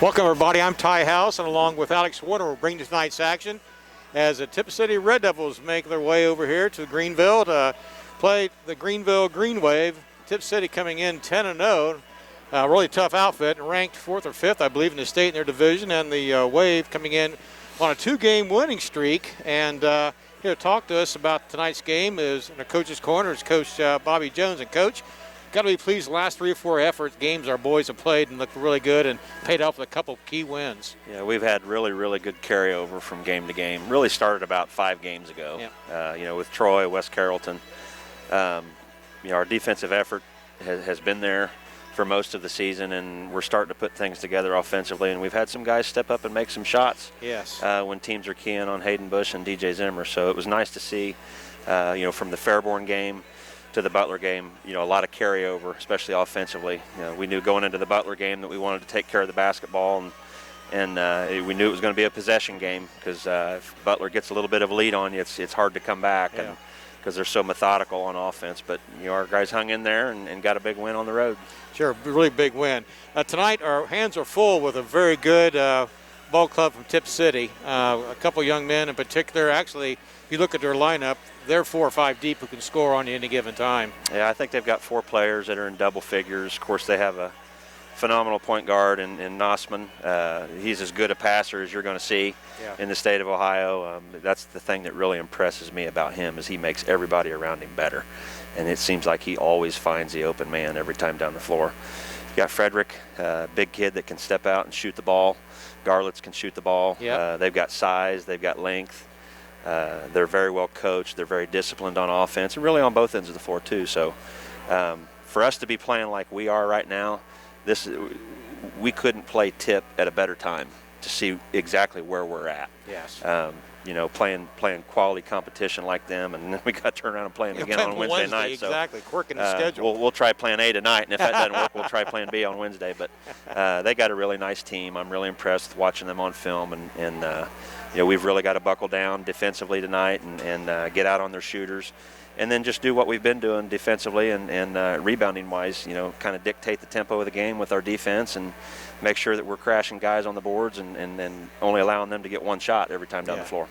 Welcome, everybody. I'm Ty House, and along with Alex Warner, we'll bring you tonight's action as the Tipp City Red Devils make their way over here to Greenville to play the Greenville Greenwave. Tipp City coming in 10-0. Really tough outfit, ranked 4th or 5th, I believe, in the state in their division, and the Wave coming in on a 2-game winning streak. And here to talk to us about tonight's game is in the coach's corner is Coach Bobby Jones. And Coach, got to be pleased the last 3 or 4 games our boys have played and looked really good and paid off with a couple of key wins. Yeah, we've had really good carryover from game to game. Really started about 5 games ago. Yeah. With Troy, West Carrollton. Our defensive effort has been there for most of the season, and we're starting to put things together offensively. And we've had some guys step up and make some shots. Yes. When teams are keying on Hayden Bush and DJ Zimmer. So it was nice to see, from the Fairborn game to the Butler game, a lot of carryover, especially offensively. We knew going into the Butler game that we wanted to take care of the basketball, and we knew it was going to be a possession game because if Butler gets a little bit of a lead on you, it's hard to come back, yeah, because they're so methodical on offense. But our guys hung in there and got a big win on the road. Sure, really big win. Tonight our hands are full with a very good ball club from Tipp City. A couple young men in particular. Actually, if you look at their lineup, they're 4 or 5 deep who can score on you any given time. Yeah, I think they've got 4 players that are in double figures. Of course, they have a phenomenal point guard in Nossman. He's as good a passer as you're going to see in the state of Ohio. That's the thing that really impresses me about him is he makes everybody around him better. And it seems like he always finds the open man every time down the floor. You got Frederick, big kid that can step out and shoot the ball. Garlitz can shoot the ball. Yep. They've got size, they've got length. They're very well coached. They're very disciplined on offense and really on both ends of the floor too. So for us to be playing like we are right now, we couldn't play Tipp at a better time to see exactly where we're at. Yes. Playing quality competition like them, and then we got to turn around and play them again on Wednesday night. Exactly, quirking the schedule. We'll try playing A tonight, and if that doesn't work, we'll try playing B on Wednesday. But they got a really nice team. I'm really impressed with watching them on film, and we've really got to buckle down defensively tonight and get out on their shooters, and then just do what we've been doing defensively and rebounding-wise, kind of dictate the tempo of the game with our defense and make sure that we're crashing guys on the boards and then only allowing them to get 1 shot every time down the floor.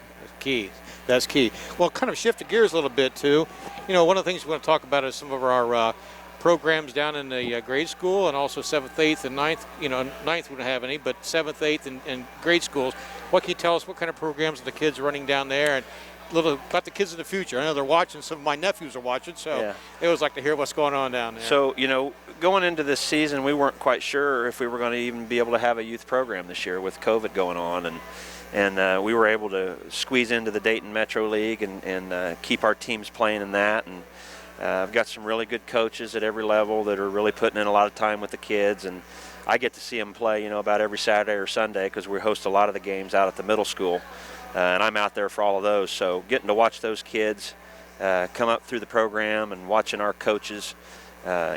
That's key. Well, kind of shift the gears a little bit, too. One of the things we want to talk about is some of our programs down in the grade school and also 7th, 8th, and 9th. 9th we don't have any, but 7th, 8th, and grade schools. What can you tell us? What kind of programs are the kids running down there? And a little about the kids in the future. I know they're watching. Some of my nephews are watching, so they always like to hear what's going on down there. So, going into this season, we weren't quite sure if we were going to even be able to have a youth program this year with COVID going on, and we were able to squeeze into the Dayton Metro League and keep our teams playing in that. And I've got some really good coaches at every level that are really putting in a lot of time with the kids, and I get to see them play, about every Saturday or Sunday because we host a lot of the games out at the middle school, and I'm out there for all of those. So getting to watch those kids come up through the program and watching our coaches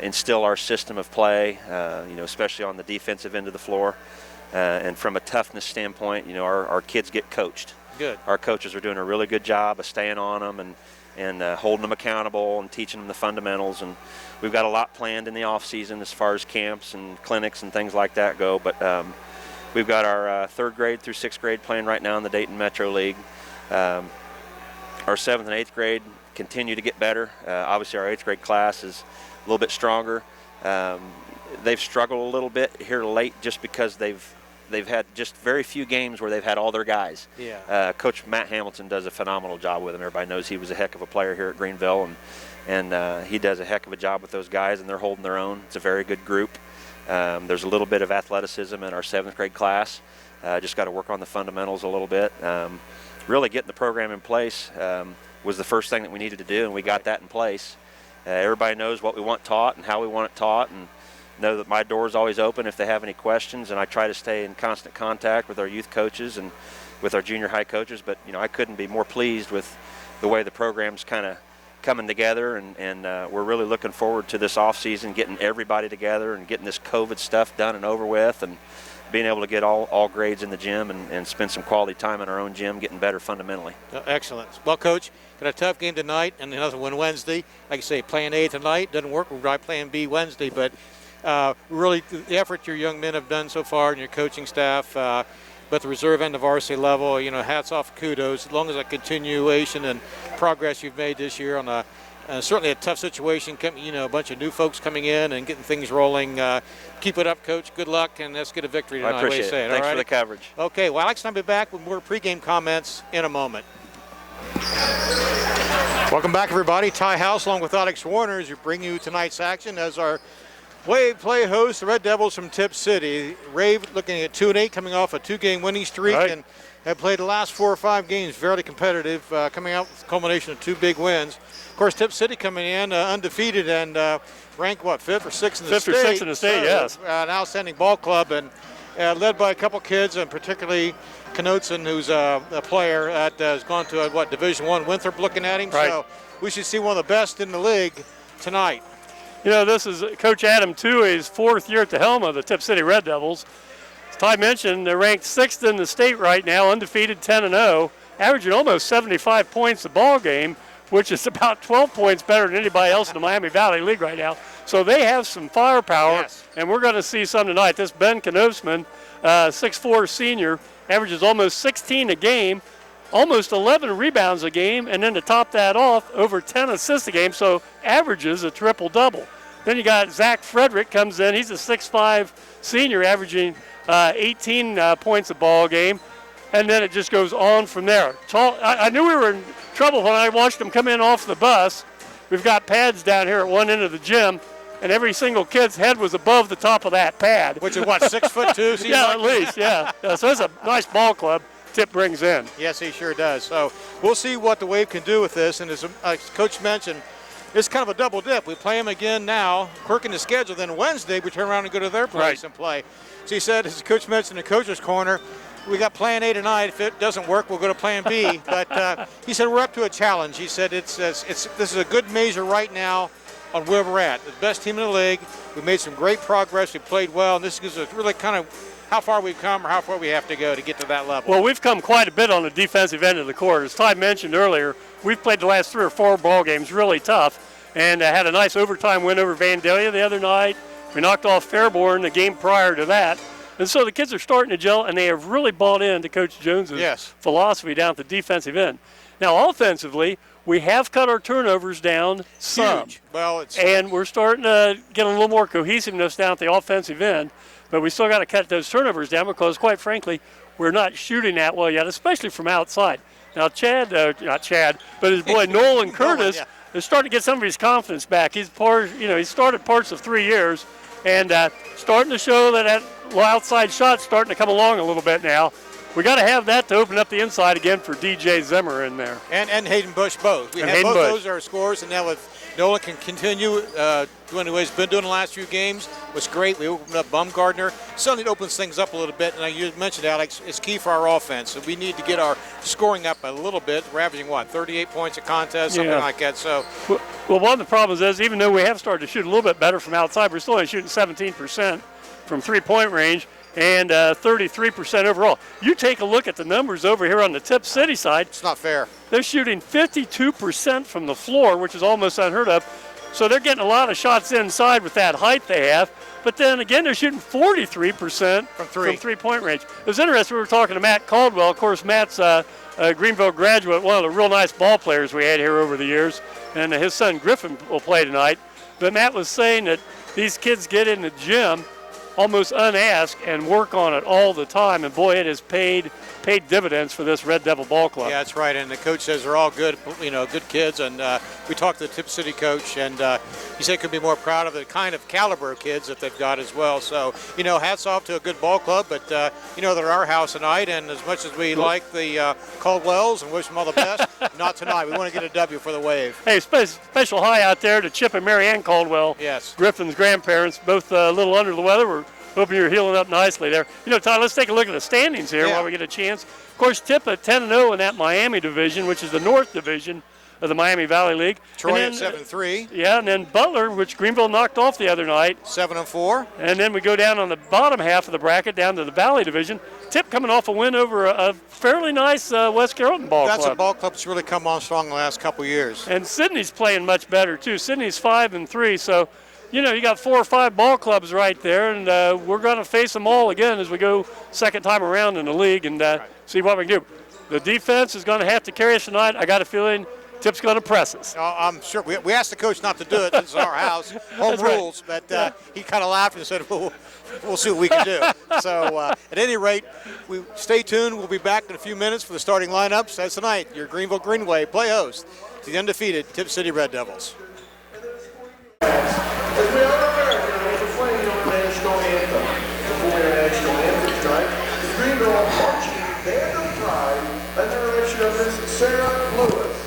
instill our system of play, especially on the defensive end of the floor, and from a toughness standpoint, our kids get coached. Good. Our coaches are doing a really good job of staying on them and holding them accountable and teaching them the fundamentals. And we've got a lot planned in the off season as far as camps and clinics and things like that go. But we've got our 3rd grade through 6th grade playing right now in the Dayton Metro League. Our 7th and 8th grade continue to get better. Obviously our 8th grade class is a little bit stronger. They've struggled a little bit here late just because they've had just very few games where they've had all their guys. Yeah. Coach Matt Hamilton does a phenomenal job with them. Everybody knows he was a heck of a player here at Greenville, and he does a heck of a job with those guys, and they're holding their own. It's a very good group. There's a little bit of athleticism in our 7th grade class. Just got to work on the fundamentals a little bit. Really getting the program in place was the first thing that we needed to do, and we got that in place. Everybody knows what we want taught and how we want it taught, and know that my door is always open if they have any questions, and I try to stay in constant contact with our youth coaches and with our junior high coaches. But I couldn't be more pleased with the way the program's kind of coming together, and we're really looking forward to this off season, getting everybody together and getting this COVID stuff done and over with, and being able to get all grades in the gym and spend some quality time in our own gym getting better fundamentally. Excellent. Well, Coach, got a tough game tonight and another one Wednesday. Like I say, playing A tonight doesn't work. We'll try playing B Wednesday, but really the effort your young men have done so far and your coaching staff, but the reserve and the varsity level, hats off, kudos. As long as a continuation and progress you've made this year on certainly a tough situation, a bunch of new folks coming in and getting things rolling. Keep it up, Coach. Good luck, and let's get a victory tonight. I appreciate it. Thanks for the coverage. Okay, well, Alex and I'll be back with more pregame comments in a moment. Welcome back, everybody. Ty House along with Alex Warner as we bring you tonight's action as our Wave play host, the Red Devils from Tipp City. Rave looking at 2-8, coming off a 2-game winning streak, and have played the last 4 or 5 games very competitive, coming out with a culmination of 2 big wins. Of course, Tipp City coming in undefeated and ranked, 5th or 6th in the state? 5th or 6th in the state, yes. An outstanding ball club, and led by a couple kids, and particularly Knudsen, who's a player that has gone to, Division I, Winthrop, looking at him. Right. So we should see one of the best in the league tonight. This is Coach Adam Tuohy's 4th year at the helm of the Tipp City Red Devils. As Ty mentioned, they're ranked 6th in the state right now, undefeated 10-0, averaging almost 75 points a ball game, which is about 12 points better than anybody else in the Miami Valley League right now. So they have some firepower, yes. And we're going to see some tonight. This Ben Knosman, 6'4" senior, averages almost 16 a game, almost 11 rebounds a game, and then to top that off, over 10 assists a game, so averages a triple-double. Then you got Zach Frederick comes in. He's a 6'5" senior, averaging 18 points a ball game, and then it just goes on from there. I knew we were in trouble when I watched them come in off the bus. We've got pads down here at one end of the gym, and every single kid's head was above the top of that pad. Which is 6'2"? Yeah, at least, yeah. So it's a nice ball club Tipp brings in. Yes, he sure does. So we'll see what the Wave can do with this. And as Coach mentioned, it's kind of a double dip. We play them again now, quirking the schedule. Then Wednesday, we turn around and go to their place and play. So he said, as Coach mentioned in the coach's corner, we got plan A tonight. If it doesn't work, we'll go to plan B. But he said, we're up to a challenge. He said, this is a good measure right now on where we're at. The best team in the league. We made some great progress. We played well. And this gives us really kind of how far we've come or how far we have to go to get to that level. Well, we've come quite a bit on the defensive end of the court. As Ty mentioned earlier, we've played the last 3 or 4 ball games really tough, and had a nice overtime win over Vandalia the other night. We knocked off Fairborn the game prior to that. And so the kids are starting to gel, and they have really bought into Coach Jones's philosophy down at the defensive end. Now, offensively, we have cut our turnovers down some. Huge. Well, and we're starting to get a little more cohesiveness down at the offensive end. But we still got to cut those turnovers down because, quite frankly, we're not shooting that well yet, especially from outside. Now, not Chad, but his boy Nolan Curtis is starting to get some of his confidence back. He's started parts of 3 years and starting to show that outside shot's starting to come along a little bit now. We got to have that to open up the inside again for DJ Zimmer in there. And Hayden Bush both. We have both those are scorers, and now with Nolan can continue doing what he's been doing the last few games. It was great. We opened up Bumgardner. Suddenly it opens things up a little bit. And you mentioned, Alex, it's key for our offense. So we need to get our scoring up a little bit. We're averaging, 38 points a contest, something like that. So, well, one of the problems is even though we have started to shoot a little bit better from outside, we're still only shooting 17% from three-point range and 33% overall. You take a look at the numbers over here on the Tipp City side. It's not fair. They're shooting 52% from the floor, which is almost unheard of. So they're getting a lot of shots inside with that height they have. But then again, they're shooting 43% from three-point range. It was interesting. We were talking to Matt Caldwell. Of course, Matt's a Greenville graduate, one of the real nice ball players we had here over the years. And his son Griffin will play tonight. But Matt was saying that these kids get in the gym almost unasked and work on it all the time, and boy, it has paid dividends for this Red Devil ball club. Yeah, that's right, and the coach says they're all good, good kids, and we talked to the Tipp City coach, and he said he could be more proud of the kind of caliber of kids that they've got as well. So, hats off to a good ball club, but they're our house tonight, and as much as we like the Caldwells and wish them all the best, not tonight. We want to get a W for the Wave. Hey, special hi out there to Chip and Mary Ann Caldwell. Yes. Griffin's grandparents, both a little under the weather. We're hoping you're healing up nicely there. Todd, let's take a look at the standings here while we get a chance. Of course, Tipp at 10-0 in that Miami division, which is the North Division of the Miami Valley League. Troy at 7-3. Yeah, and then Butler, which Greenville knocked off the other night. 7-4. And then we go down on the bottom half of the bracket, down to the Valley Division. Tipp coming off a win over a fairly nice West Carrollton ball club. That's a ball club that's really come on strong the last couple years. And Sydney's playing much better, too. Sydney's 5-3, so you got 4 or 5 ball clubs right there, and we're going to face them all again as we go second time around in the league and see what we can do. The defense is going to have to carry us tonight. I got a feeling Tipp's going to press us. I'm sure. We asked the coach not to do it. This is our house, home rules. Right. But he kind of laughed and said, we'll see what we can do. So at any rate, we stay tuned. We'll be back in a few minutes for the starting lineups. As tonight, your Greenville Greenwave play host to the undefeated Tipp City Red Devils. As we are American, we're playing our national anthem. Before our national anthem tonight, the Greenville Marching Band of Pride under the direction of Miss Sarah Lewis.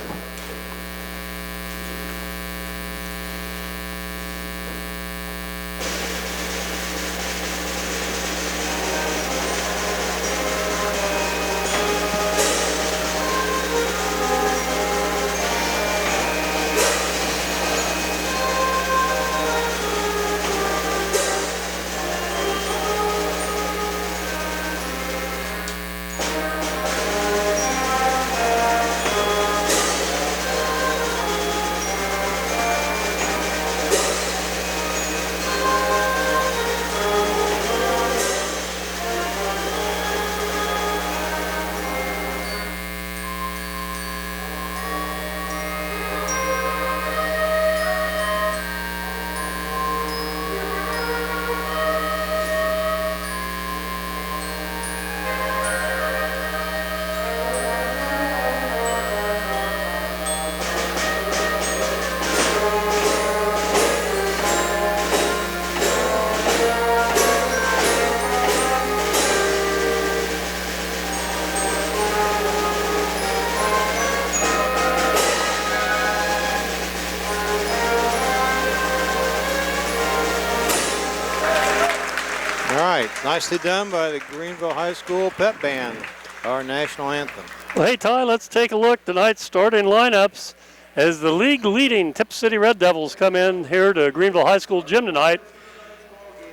Nicely done by the Greenville High School Pep Band, our national anthem. Well, hey, Ty, let's take a look tonight's starting lineups as the league-leading Tipp City Red Devils come in here to Greenville High School gym tonight.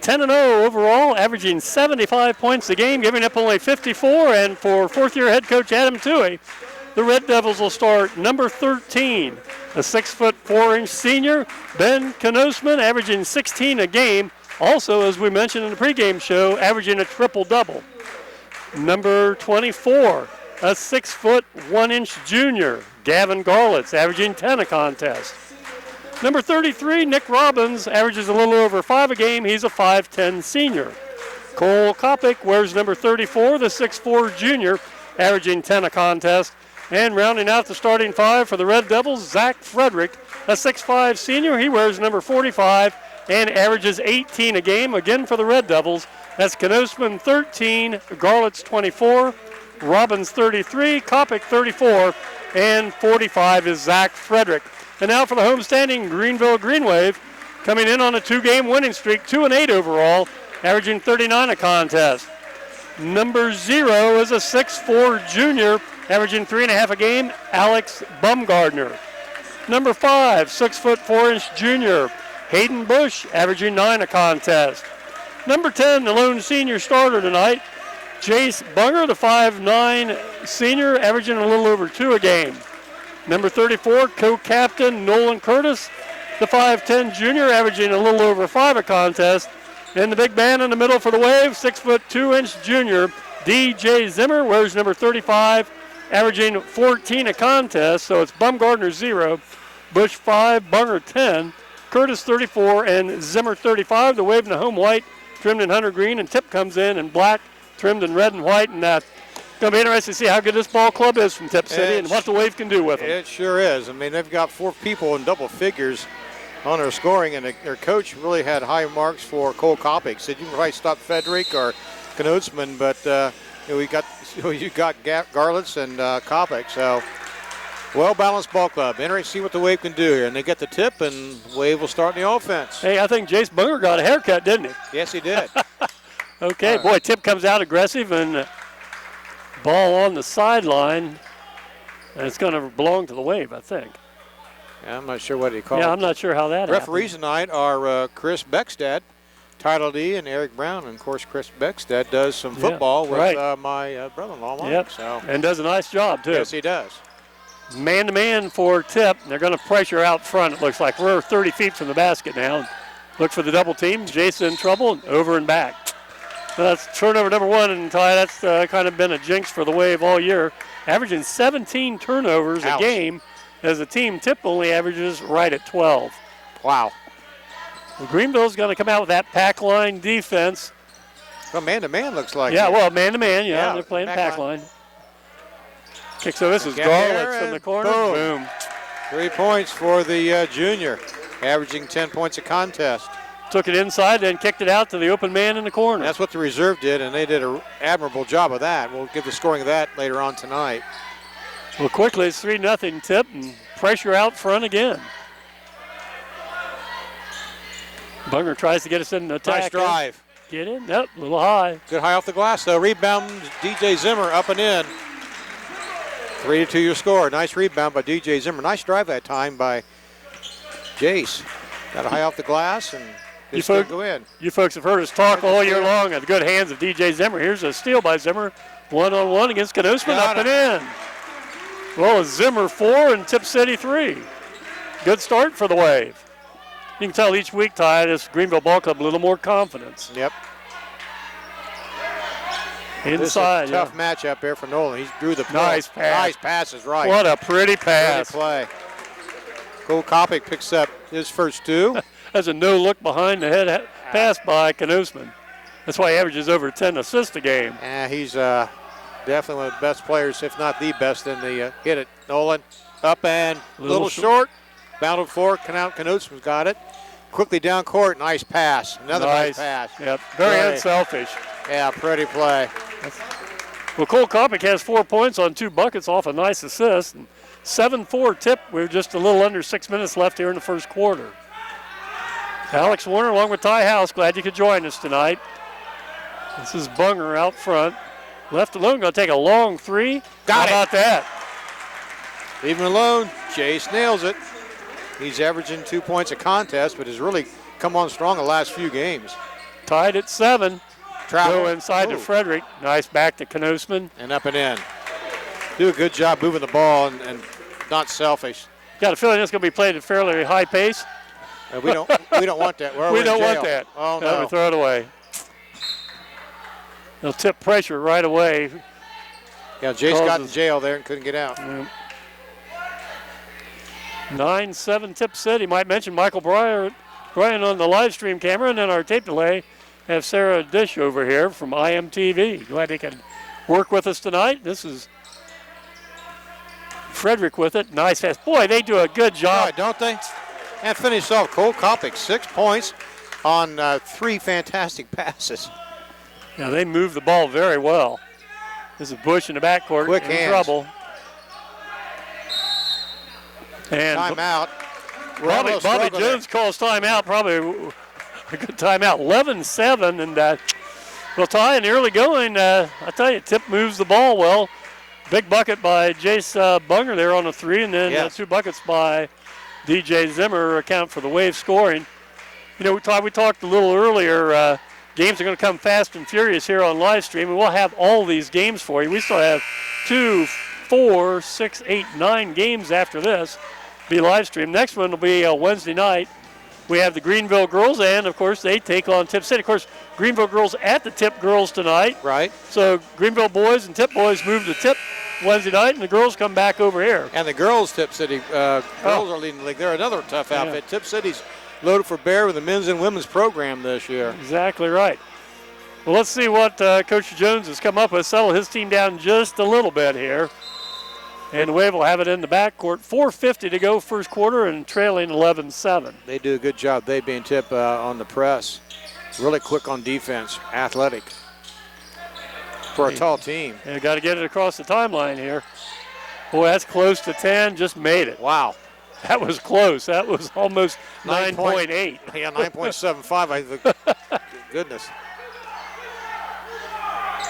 10-0 overall, averaging 75 points a game, giving up only 54. And for fourth-year head coach Adam Toohey, the Red Devils will start number 13, a 6'4" senior, Ben Knosman, averaging 16 a game. Also, as we mentioned in the pregame show, averaging a triple-double. Number 24, a 6'1" junior, Gavin Garlitz, averaging 10 a contest. Number 33, Nick Robbins, averages a little over 5 a game. He's a 5'10" senior. Cole Kopic wears number 34, the 6'4" junior, averaging 10 a contest. And rounding out the starting 5 for the Red Devils, Zach Frederick, a 6'5" senior. He wears number 45 and averages 18 a game. Again for the Red Devils, that's Knosman 13, Garlitz 24, Robbins 33, Kopic 34, and 45 is Zach Frederick. And now for the homestanding Greenville Greenwave, coming in on a 2-game winning streak, 2-8 overall, averaging 39 a contest. Number 0 is a 6'4" junior, averaging 3.5 a game, Alex Bumgardner. Number 5, 6'4" junior, Hayden Bush, averaging 9 a contest. Number 10, the lone senior starter tonight, Jace Bunger, the 5'9" senior, averaging a little over 2 a game. Number 34, co-captain Nolan Curtis, the 5'10" junior, averaging a little over 5 a contest. And the big man in the middle for the Wave, 6'2" junior, DJ Zimmer, wears number 35, averaging 14 a contest. So it's Bumgardner 0, Bush 5, Bunger 10, Curtis 34, and Zimmer 35. The Wave in the home white, trimmed in hunter green, and Tipp comes in black, trimmed in red and white. And going to be interesting to see how good this ball club is from Tipp City and what the Wave can do with them. It sure is. I mean, they've got 4 people in double figures on their scoring, and their coach really had high marks for Cole Kopic. Said you can probably stop Frederick or Knosman, but you got Garlitz and Kopic. So well-balanced ball club. Interesting to see what the Wave can do here. And they get the tip, and Wave will start in the offense. Hey, I think Jace Bunger got a haircut, didn't he? Yes, he did. Okay, boy, Tipp comes out aggressive, and ball on the sideline, and it's going to belong to the Wave, I think. Yeah, I'm not sure what he called. Yeah, I'm not sure how that Referees happened. tonight are Chris Beckstad, Title D, and Eric Brown. And, of course, Chris Beckstad does some football with my brother-in-law, Mike. Yep, so. And does a nice job, too. Yes, he does. Man-to-man for Tipp. They're going to pressure out front, it looks like. We're 30 feet from the basket now. Look for the double team. Jason in trouble, and over and back. That's turnover number 1, and Ty, that's kind of been a jinx for the Wave all year. Averaging 17 turnovers a game, as a team. Tipp only averages right at 12. Wow. Well, Greenville's going to come out with that pack line defense. Well, man-to-man looks like. Yeah, it. well, man-to-man, yeah, they're playing pack line. Kick, so this is Garlitz from the corner. Boom. 3 points for the junior, averaging 10 points a contest. Took it inside, then kicked it out to the open man in the corner. That's what the reserve did, and they did an admirable job of that. We'll give the scoring of that later on tonight. Well, quickly, it's 3-0 Tipp, and pressure out front again. Bunger tries to get us in the attack. Nice drive. Get in. Yep, a little high. Good high off the glass, though. Rebound, DJ Zimmer up and in. 3-2 your score. Nice rebound by DJ Zimmer. Nice drive that time by Jace. Got a high off the glass and just couldn't go in. You folks have heard us talk all year long of the good hands of DJ Zimmer. Here's a steal by Zimmer. 1-on-1 against Knosman, up and in. Well, it's Zimmer 4 and Tipp City 3. Good start for the Wave. You can tell each week, Ty, this Greenville Ball Club a little more confidence. Yep. Inside. This is a tough matchup here for Nolan. He drew the play. Nice pass. Nice pass is right. What a pretty pass. Pretty play. Cole Kopic picks up his first 2. That's a no-look behind the head pass by Knosman. That's why he averages over 10 assists a game. He's definitely one of the best players, if not the best, in the hit it. Nolan up and a little short. Bounded for Knosman's got it. Quickly down court, nice pass. Another nice pass. Yep, very unselfish. Yeah, pretty play. Well, Cole Kopic has 4 points on 2 buckets off a nice assist. 7-4 Tipp. We're just a little under 6 minutes left here in the first quarter. Alex Warner along with Ty House. Glad you could join us tonight. This is Bunger out front. Left alone, going to take a long 3. Got it. How about that? Leave him alone. Jace nails it. He's averaging 2 points a contest, but has really come on strong the last few games. Tied at 7. Travel. Go inside to Frederick. Nice back to Knosman. And up and in. Do a good job moving the ball and not selfish. Got a feeling it's going to be played at fairly high pace. We don't want that. We don't want that. Oh, no. We throw it away. They'll Tipp pressure right away. Yeah, Jace got in jail there and couldn't get out. 9-7 Tipp City. Might mention Michael Bryan on the live stream camera, and then our tape delay have Sarah Dish over here from IMTV. Glad they can work with us tonight. This is Frederick with it. Nice pass. Boy, they do a good job. Right, don't they? And finish off Cole Kopic, 6 points on 3 fantastic passes. Yeah, they move the ball very well. This is Bush in the backcourt. Quick in hands. Trouble. And timeout. Bobby Jones calls timeout. Probably a good timeout. 11-7, and well, Ty in the early going. I tell you, Tipp moves the ball well. Big bucket by Jace Bunger there on a 3, and then 2 buckets by DJ Zimmer account for the Wave scoring. You know, Ty, we talked a little earlier. Games are going to come fast and furious here on live stream, and we'll have all these games for you. We still have 2, 4, 6, 8, 9 games after this. Be live stream. Next one will be Wednesday night. We have the Greenville girls, and of course they take on Tipp City. Of course, Greenville girls at the Tipp girls tonight. Right. So Greenville boys and Tipp boys move to Tipp Wednesday night, and the girls come back over here. And the girls, Tipp City girls are leading the league. They're another tough outfit. Tipp City's loaded for bear with the men's and women's program this year. Exactly right. Well, let's see what Coach Jones has come up with. Settle his team down just a little bit here. And the Wave will have it in the backcourt. 4:50 to go first quarter and trailing 11-7. They do a good job, they being Tipp, on the press. Really quick on defense, athletic. For a tall team. Yeah, got to get it across the timeline here. Boy, that's close to 10, just made it. Wow. That was close. That was almost 9.8. Yeah, 9.75, I think. Goodness.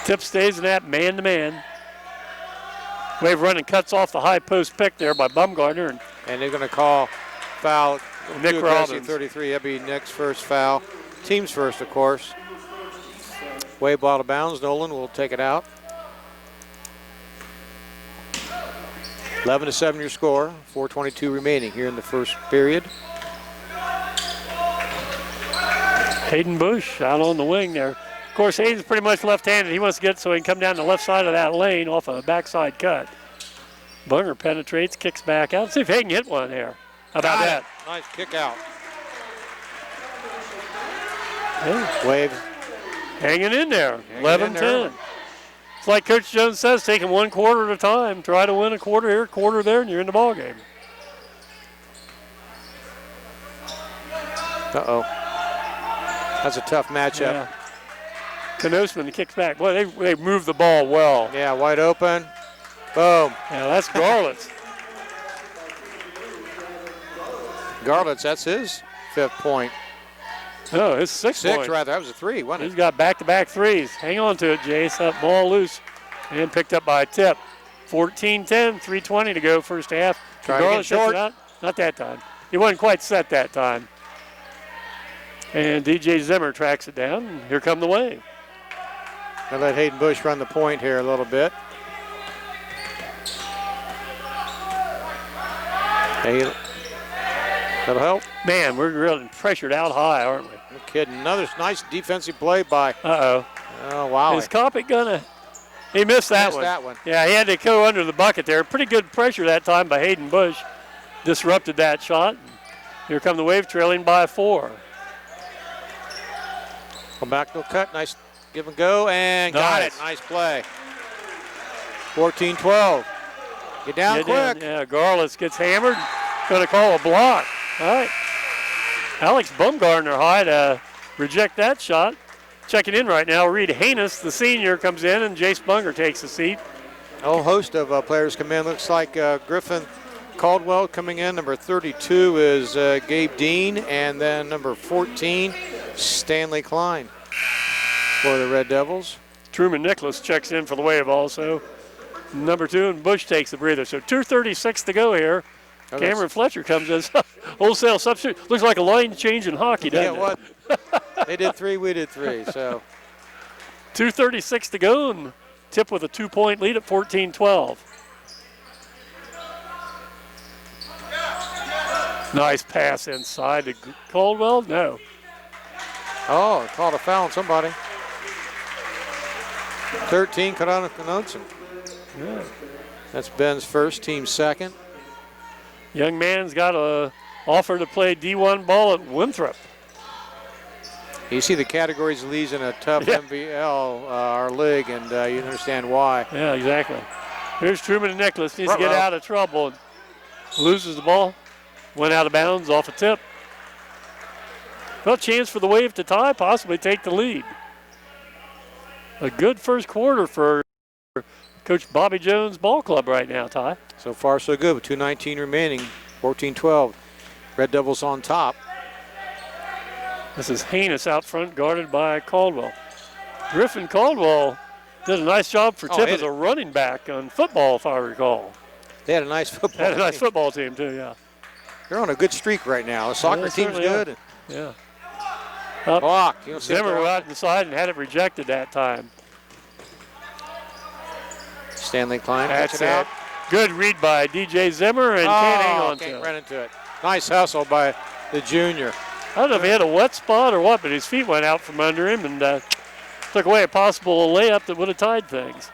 Tipp stays in that man-to-man. Wave running cuts off the high post pick there by Bumgarner. And they're going to call foul. Nick Robbins. 33, that'd be Nick's first foul. Team's first, of course. Wave ball out of bounds. Nolan will take it out. 11-7 your score. 4:22 remaining here in the first period. Hayden Bush out on the wing there. Of course, Hayden's pretty much left-handed. He wants to get so he can come down the left side of that lane off a backside cut. Bunger penetrates, kicks back out. Let's see if Hayden can hit one there. How about that? Nice kick out. Yeah. Wave. Hanging in there, 11-10. It's like Coach Jones says, taking one quarter at a time. Try to win a quarter here, quarter there, and you're in the ball game. Uh-oh. That's a tough matchup. Yeah. Knosman kicks back. Boy, they moved the ball well. Yeah, wide open. Boom. Yeah, that's Garlitz. Garlitz, that's his 5th point. No, it's 6 6 point. rather. That was a 3, wasn't He's it? got back-to-back threes. Hang on to it, Jace. That ball loose and picked up by Tipp. 14-10, 3:20 to go first half. Try to get short. Not that time. He wasn't quite set that time. And DJ Zimmer tracks it down. And here come the Wave. I'll let Hayden Bush run the point here a little bit. Hey, that'll help. Man, we're really pressured out high, aren't we? No kidding. Another nice defensive play by. Uh-oh. Oh, wow. Is Kopic gonna? He missed that one. Yeah, he had to go under the bucket there. Pretty good pressure that time by Hayden Bush. Disrupted that shot. Here come the Wave trailing by 4. Come back, no cut. Nice give and go, and got it. Nice play. 14-12. Get down quick. Yeah, Garlitz gets hammered. Going to call a block. All right. Alex Bumgardner high to reject that shot. Checking in right now, Reed Haynes, the senior, comes in, and Jace Bunger takes a seat. A whole host of players come in. Looks like Griffin Caldwell coming in. Number 32 is Gabe Dean, and then number 14, Stanley Klein for the Red Devils. Truman Nicholas checks in for the Wave also. Number 2, and Bush takes the breather. So 2:36 to go here. Oh, Cameron Fletcher comes in. Wholesale substitute. Looks like a line change in hockey, doesn't it? What? They did 3, we did 3. So 2:36 to go, and Tipp with a 2-point lead at 14-12. Nice pass inside to Caldwell. No. Oh, called a foul on somebody. 13, Kadana Knudsen. Yeah. That's Ben's first, team second. Young man's got a offer to play D1 ball at Winthrop. You see the categories of these in a tough MVL, our league, and you understand why. Yeah, exactly. Here's Truman and Nicholas. Needs to get out of trouble. And loses the ball. Went out of bounds off a tip. Well, chance for the Wave to tie, possibly take the lead. A good first quarter for Coach Bobby Jones Ball Club right now, Ty. So far, so good with 2:19 remaining, 14-12. Red Devils on top. This is Haynes out front, guarded by Caldwell. Griffin Caldwell did a nice job for Tipp as a running back on football, if I recall. They had a nice football They had a nice football team, too, yeah. They're on a good streak right now. The soccer team's good. Yeah. Block. Zimmer went out inside and had it rejected that time. Stanley Klein. That's it. Out. Good read by DJ Zimmer and can't hang on to it. Run into it. Nice hustle by the junior. I don't know if he had a wet spot or what, but his feet went out from under him and took away a possible layup that would have tied things.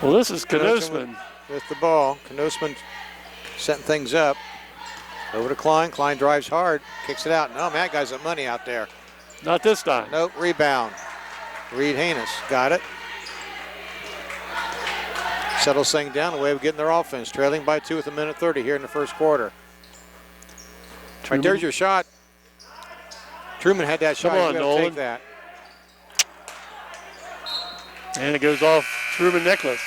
Well, this is Knosman. With the ball. Knosman setting things up. Over to Klein. Klein drives hard. Kicks it out. No, man, that guy's got money out there. Not this time. Nope, rebound. Reed Haynes got it. Settles things down. The Wave getting their offense. Trailing by 2 with 1:30 here in the first quarter. Truman. Right, there's your shot. Truman had that shot. Come on, Nolan. Take that. And it goes off Truman Nicholas.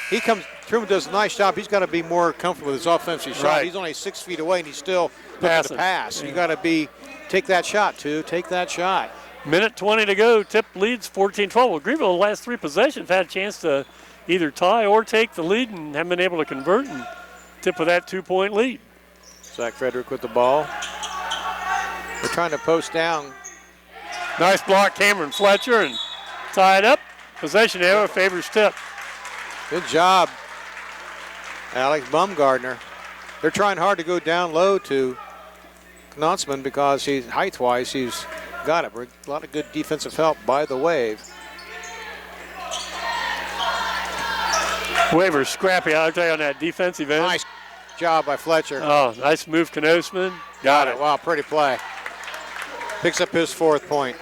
Truman does a nice job. He's got to be more comfortable with his offensive shot. Right. He's only 6 feet away, and he's still looking to pass. Yeah. You got to take that shot, too. Take that shot. 1:20 to go. Tipp leads 14-12. Well, Greenville, the last 3 possessions, had a chance to either tie or take the lead and haven't been able to convert, and Tipp with that 2-point lead. Zach Frederick with the ball. They're trying to post down. Nice block, Cameron Fletcher, and tied up. Possession error favors Tipp. Good job, Alex Bumgardner. They're trying hard to go down low to Knotzman because he's height-wise, he's got it. A lot of good defensive help by the Wave. Waver's scrappy, I'll tell you, on that defensive end. Nice job by Fletcher. Oh, nice move, Knosman. Got it. Wow, pretty play. Picks up his 4th point.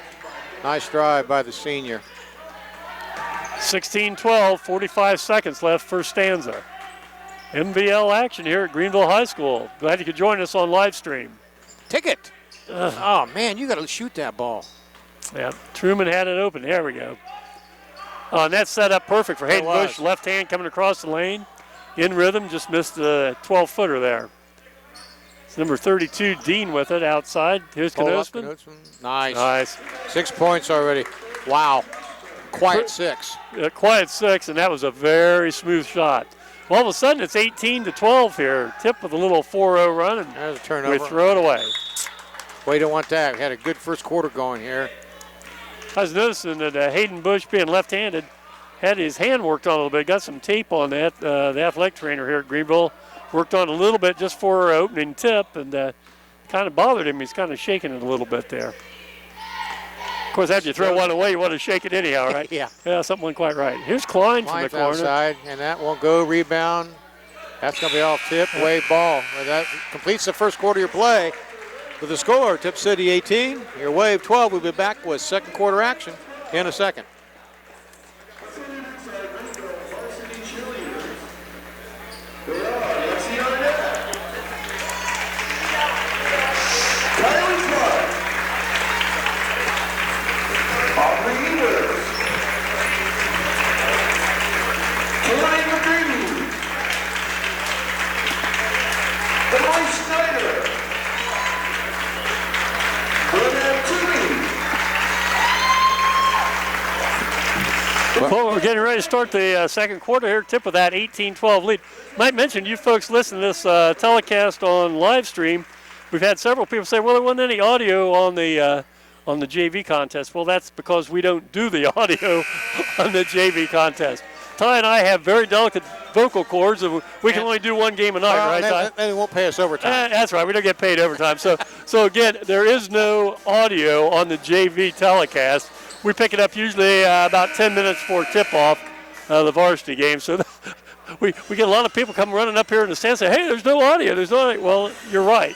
Nice drive by the senior. 16-12, 45 seconds left, first stanza. MVL action here at Greenville High School. Glad you could join us on live stream. Ticket. Oh, man, you got to shoot that ball. Yeah, Truman had it open. There we go. And that's set up perfect for Hayden Bush. Left hand coming across the lane. In rhythm, just missed the 12-footer there. It's number 32, Dean with it outside. Here's Knosman. Nice. Nice. 6 points already. Wow. Quiet 6. Quiet 6, and that was a very smooth shot. All of a sudden, it's 18-12 here. Tipp with a little 4-0 run, and there's a turnover. we throw it away. Well, you don't want that. We had a good first quarter going here. I was noticing that Hayden Bush, being left-handed, had his hand worked on a little bit. Got some tape on that. The athletic trainer here at Greenville worked on a little bit just for our opening tip, and kind of bothered him. He's kind of shaking it a little bit there. Of course, after you throw one away, you want to shake it anyhow, right? Yeah. Yeah, something went quite right. Here's Klein from the corner. Outside, and that won't go. Rebound. That's going to be off Tipp. Wave ball. And that completes the first quarter of your play. With the score, Tipp City 18, your Wave 12. We'll be back with second quarter action in a second. Well, we're getting ready to start the second quarter here. Tipp with that 18-12 lead. Might mention, you folks listen to this telecast on live stream. We've had several people say, well, there wasn't any audio on the JV contest. Well, that's because we don't do the audio on the JV contest. Ty and I have very delicate vocal cords, and we can only do one game a night, right, Ty? They won't pay us overtime. That's right. We don't get paid overtime. So again, there is no audio on the JV telecast. We pick it up usually about 10 minutes before tip-off the varsity game. So we get a lot of people come running up here in the stands and say, hey, there's no audio. There's no audio. Well, you're right.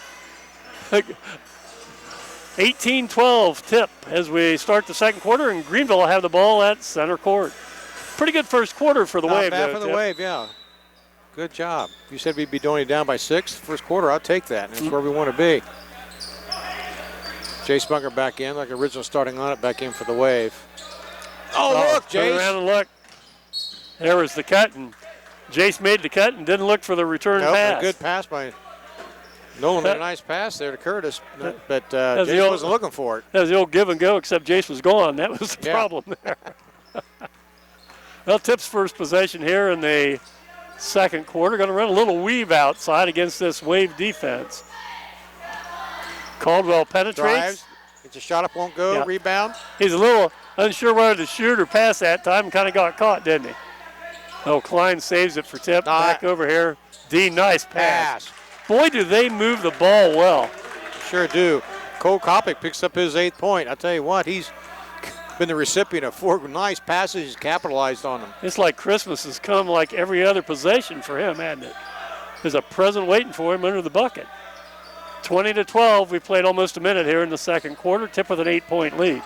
18-12 Tipp as we start the second quarter, and Greenville will have the ball at center court. Pretty good first quarter for the Wave. Not bad for the Wave, yeah. Good job. You said we'd be only down by 6 first quarter. I'll take that. That's where we want to be. Jace Bunker back in, like original starting lineup, back in for the Wave. Oh, look, Jace. Turn around and look. There was the cut, and Jace made the cut and didn't look for the return pass. A good pass by Nolan. Made a nice pass there to Curtis, but Jace wasn't looking for it. That was the old give and go, except Jace was gone. That was the problem there. Well, Tipp's first possession here in the second quarter. Going to run a little weave outside against this Wave defense. Caldwell penetrates. Drives. Gets a shot up, won't go. Yeah. Rebound. He's a little unsure whether to shoot or pass that time and kind of got caught, didn't he? Oh, Klein saves it for Tipp. Back over here. Dean, nice pass. Boy, do they move the ball well. Sure do. Cole Kopic picks up his 8th point. I'll tell you what, he's been the recipient of 4 nice passes. He's capitalized on them. It's like Christmas has come like every other possession for him, hasn't it? There's a present waiting for him under the bucket. 20-12, we played almost a minute here in the second quarter. Tipp with an 8-point lead.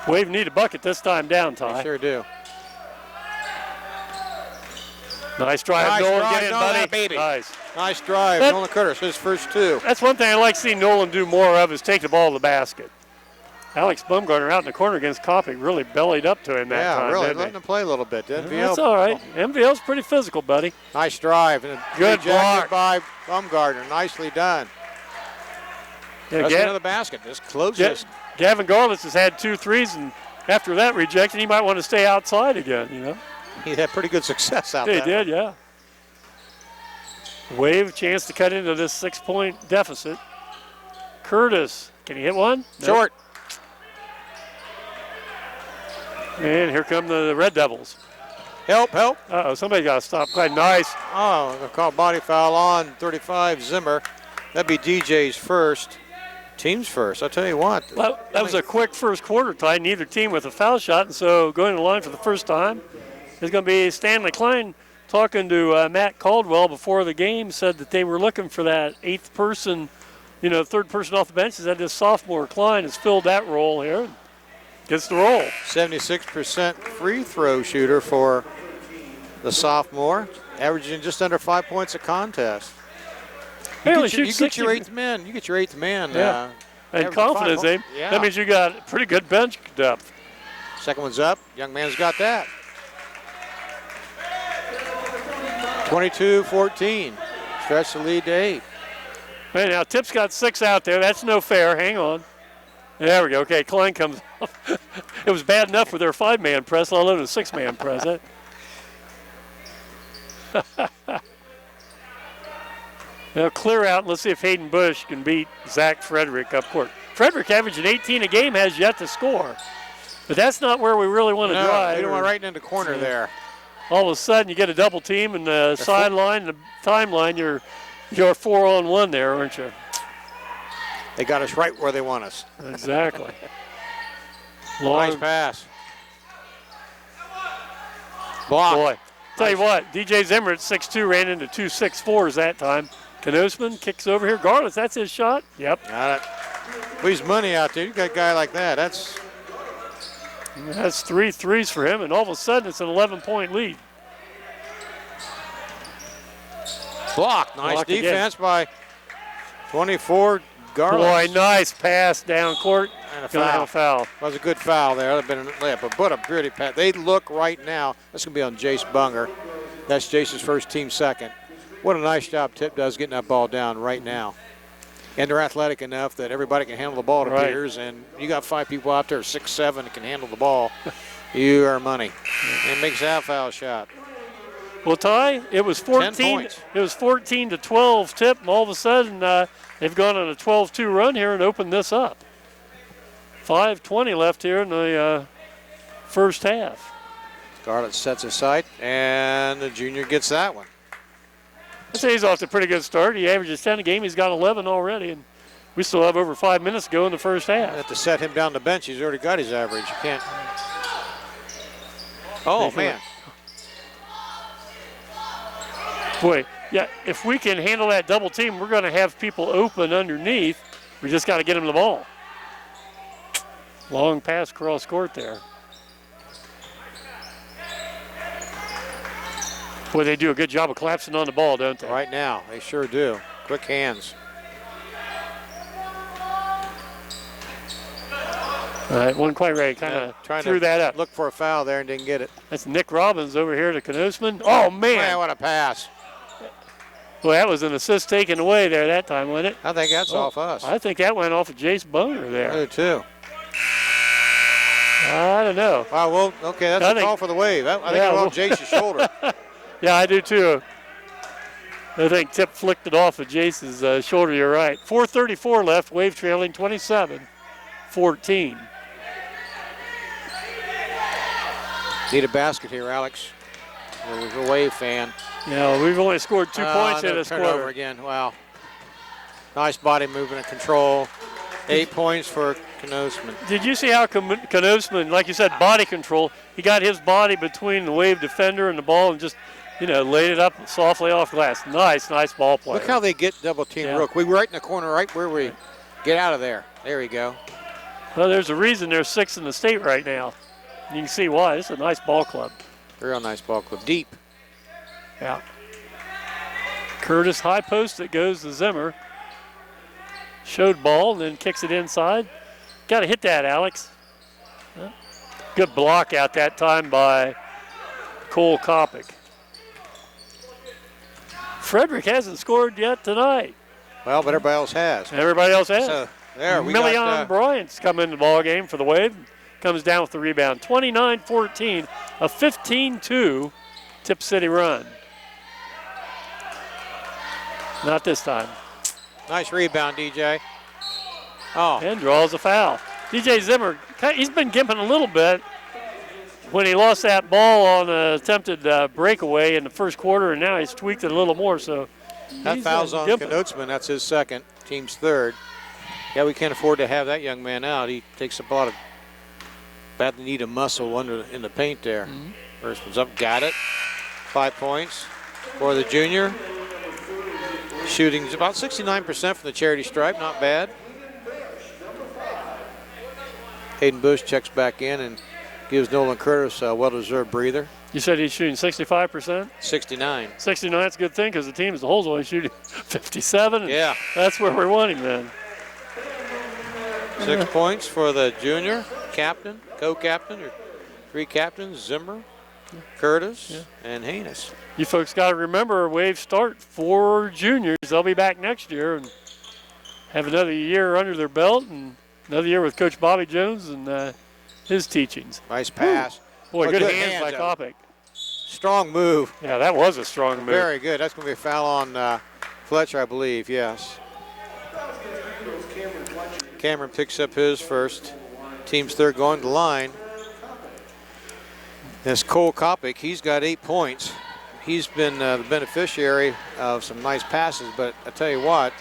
Wave need a bucket this time down, Ty. They sure do. Nice drive, nice Nolan. Drive, Get in, Nolan, buddy. Nice. Nice drive, Nolan Curtis, his first 2. That's one thing I like to see Nolan do more of is take the ball to the basket. Alex Bumgarner out in the corner against Kopic really bellied up to him that time. Yeah, really letting him play a little bit. That's all right. MVL's pretty physical, buddy. Nice drive. And good block by Bumgarner. Nicely done. Yeah, another basket. Just closest. Gavin Garlitz has had 2 threes, and after that rejected, he might want to stay outside again, you know. He had pretty good success out there. He did, yeah. Wave chance to cut into this 6-point deficit. Curtis, can he hit one? Short. And here come the Red Devils. Help. Uh-oh, somebody got to stop. Quite nice. Oh, they'll call body foul on 35, Zimmer. That'd be DJ's first. teams first. I'll tell you what. Well, that was a quick first quarter tie. Neither team with a foul shot, and so going to the line for the first time is going to be Stanley Klein. Talking to Matt Caldwell before the game, said that they were looking for that eighth person, third person off the bench. Is that this sophomore Klein has filled that role here. Gets the roll. 76% free throw shooter for the sophomore, averaging just under 5 points a contest. You get your eighth man. You get your eighth man. Yeah. And confidence, eh? Yeah. That means you got pretty good bench depth. Second one's up. Young man's got that. 22-14. Stretch the lead to 8. Hey, now Tipp's got 6 out there. That's no fair. Hang on. There we go. Okay, Klein comes up. It was bad enough with their 5-man press, let alone a 6-man press. Now clear out and let's see if Hayden Bush can beat Zach Frederick up court. Frederick averaging 18 a game, has yet to score. But that's not where we really want to drive. You don't want right in the corner there. All of a sudden you get a double team and the sideline, the timeline, you're 4-on-1 there, aren't you? They got us right where they want us. Exactly. Nice pass. Block. Boy, tell you what, DJ Zimmer at 6'2", ran into 2 6'4s that time. Knosman kicks over here. Garlitz, that's his shot. Yep. Got it. Please money out there. You got a guy like that. That's 3 threes for him, and all of a sudden it's an 11-point lead. Block. Nice Block defense by 24 Garlitz. Boy, nice pass down court. And a Gonna have a foul. That was a good foul there. That would have been a layup, but what a pretty pass. They look right now. That's going to be on Jace Bunger. That's Jace's first, team second. What a nice job Tipp does getting that ball down right now. And they're athletic enough that everybody can handle the ball, it appears. And you got 5 people out there, 6'7", that can handle the ball. You are money. And makes that foul shot. Well, Ty, it was 14. It was 14-12 Tipp, and all of a sudden they've gone on a 12-2 run here and opened this up. 5:20 left here in the first half. Garlitz sets his sight, and the junior gets that one. I'd say he's off to a pretty good start. He averages 10 a game. He's got 11 already, and we still have over 5 minutes to go in the first half. You have to set him down the bench. He's already got his average. You can't. Oh, man. Boy, yeah, if we can handle that double team, we're going to have people open underneath. We just got to get him the ball. Long pass cross court there. Boy, they do a good job of collapsing on the ball, don't they? Right now, they sure do. Quick hands. All right, wasn't quite ready. Kind of threw that up. Look for a foul there and didn't get it. That's Nick Robbins over here to Knosman. Oh, man. Man, what a pass. Well, that was an assist taken away there that time, wasn't it? I think that's off us. I think that went off of Jace Boner there. I do too. I don't know. Wow, well, okay, that's a call for the wave. I think it was on Jace's shoulder. Yeah, I do too. I think Tipp flicked it off of Jace's shoulder, you're right. 4:34 left, Wave trailing 27-14. Need a basket here, Alex. You're a Wave fan. Yeah, we've only scored 2 points in this quarter. Turnover again, wow. Nice body movement and control. 8 points for Knosman. Did you see how Knosman, like you said, body control, he got his body between the Wave defender and the ball and just, laid it up softly off glass. Nice ball play. Look how they get double team Rook. We were right in the corner, right where we get out of there. There we go. Well, there's a reason there's 6 in the state right now. You can see why. It's a nice ball club. Real nice ball club. Deep. Yeah. Curtis high post that goes to Zimmer. Showed ball and then kicks it inside. Got to hit that, Alex. Good block out that time by Cole Kopic. Frederick hasn't scored yet tonight. Well, but everybody else has. Everybody else has. So there we Million Bryant's come into the ball game for the Wave. Comes down with the rebound. 29-14, a 15-2 Tipp City run. Not this time. Nice rebound, DJ. Oh. And draws a foul. DJ Zimmer, he's been gimping a little bit when he lost that ball on an attempted breakaway in the first quarter, and now he's tweaked it a little more. So that foul's on Knosman. That's his second, team's third. Yeah, we can't afford to have that young man out. He takes up a lot of badly needed muscle in the paint there. First one's up, got it. 5 points for the junior. Shooting's about 69% from the charity stripe, not bad. Hayden Bush checks back in and gives Nolan Curtis a well-deserved breather. You said he's shooting 65%? 69. 69, that's a good thing because the team as a whole is only shooting 57. Yeah. That's where we're wanting then. 6 points for the junior captain, co-captain, or 3 captains, Zimmer, Curtis, and Haynes. You folks got to remember, Wave start 4 juniors. They'll be back next year and have another year under their belt and another year with Coach Bobby Jones and his teachings. Nice pass. Boy, Oh, good good hands by hands, Kopic. Strong move. Yeah, that was a strong move. Very good. That's going to be a foul on Fletcher, I believe, yes. Cameron picks up his first. Team's third going to the line. That's Cole Kopic. He's got 8 points. He's been the beneficiary of some nice passes, but I tell you what,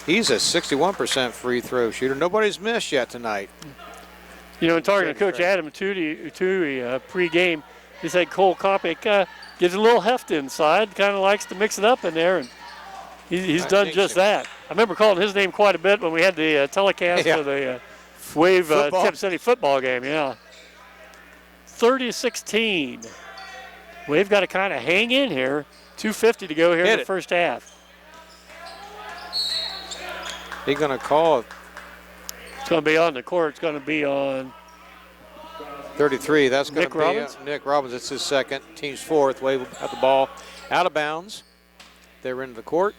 he's a 61% free throw shooter. Nobody's missed yet tonight. You know, in talking to Coach Adam Toohey pre-game, he said Cole Kopic gives a little heft inside, kind of likes to mix it up in there, and he's done just that. I remember calling his name quite a bit when we had the telecast of the Wave Tipp City football game, 30-16. Wave got to kind of hang in here. 2:50 to go here in the first half. They're going to call it. It's going to be on the court. It's going to be on 33. That's going to be Robbins. Nick Robbins. It's his second. Team's fourth. Wave at the ball out of bounds. They're into the court.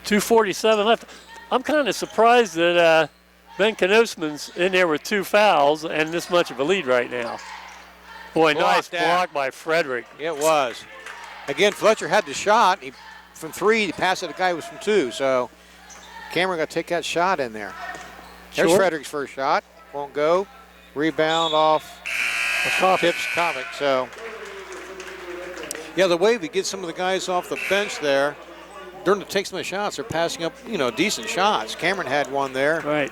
2:47 left. I'm kind of surprised that Ben Knosman's in there with 2 fouls and this much of a lead right now. Boy, nice block by Frederick. It was. Again, Fletcher had the shot. From 3, he passed it to the guy who was from 2. So Cameron got to take that shot in there. There's Frederick's first shot. Won't go. Rebound off Tipp's Kopic. So, yeah, the Wave, we get some of the guys off the bench there. During to take some of the shots, they're passing up, decent shots. Cameron had one there. Right.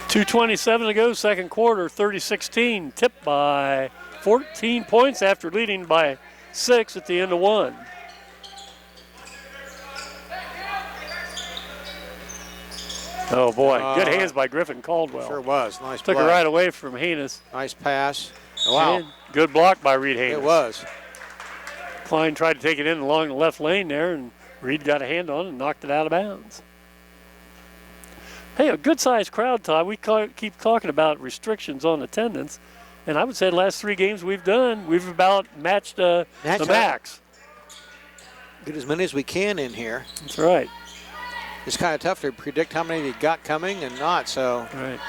2:27 to go, second quarter, 30-16. Tipp by 14 points after leading by 6 at the end of 1. Oh, boy. Good hands by Griffin Caldwell. Sure was. Nice Took play. it right away from Haynes. Nice pass. Wow. And good block by Reed Haynes. It was. Klein tried to take it in along the left lane there, and Reed got a hand on it and knocked it out of bounds. Hey, a good-sized crowd, Todd. We keep talking about restrictions on attendance, and I would say the last 3 games we've done, we've about matched the max. Get as many as we can in here. That's right. It's kind of tough to predict how many they got coming and not, so. Right.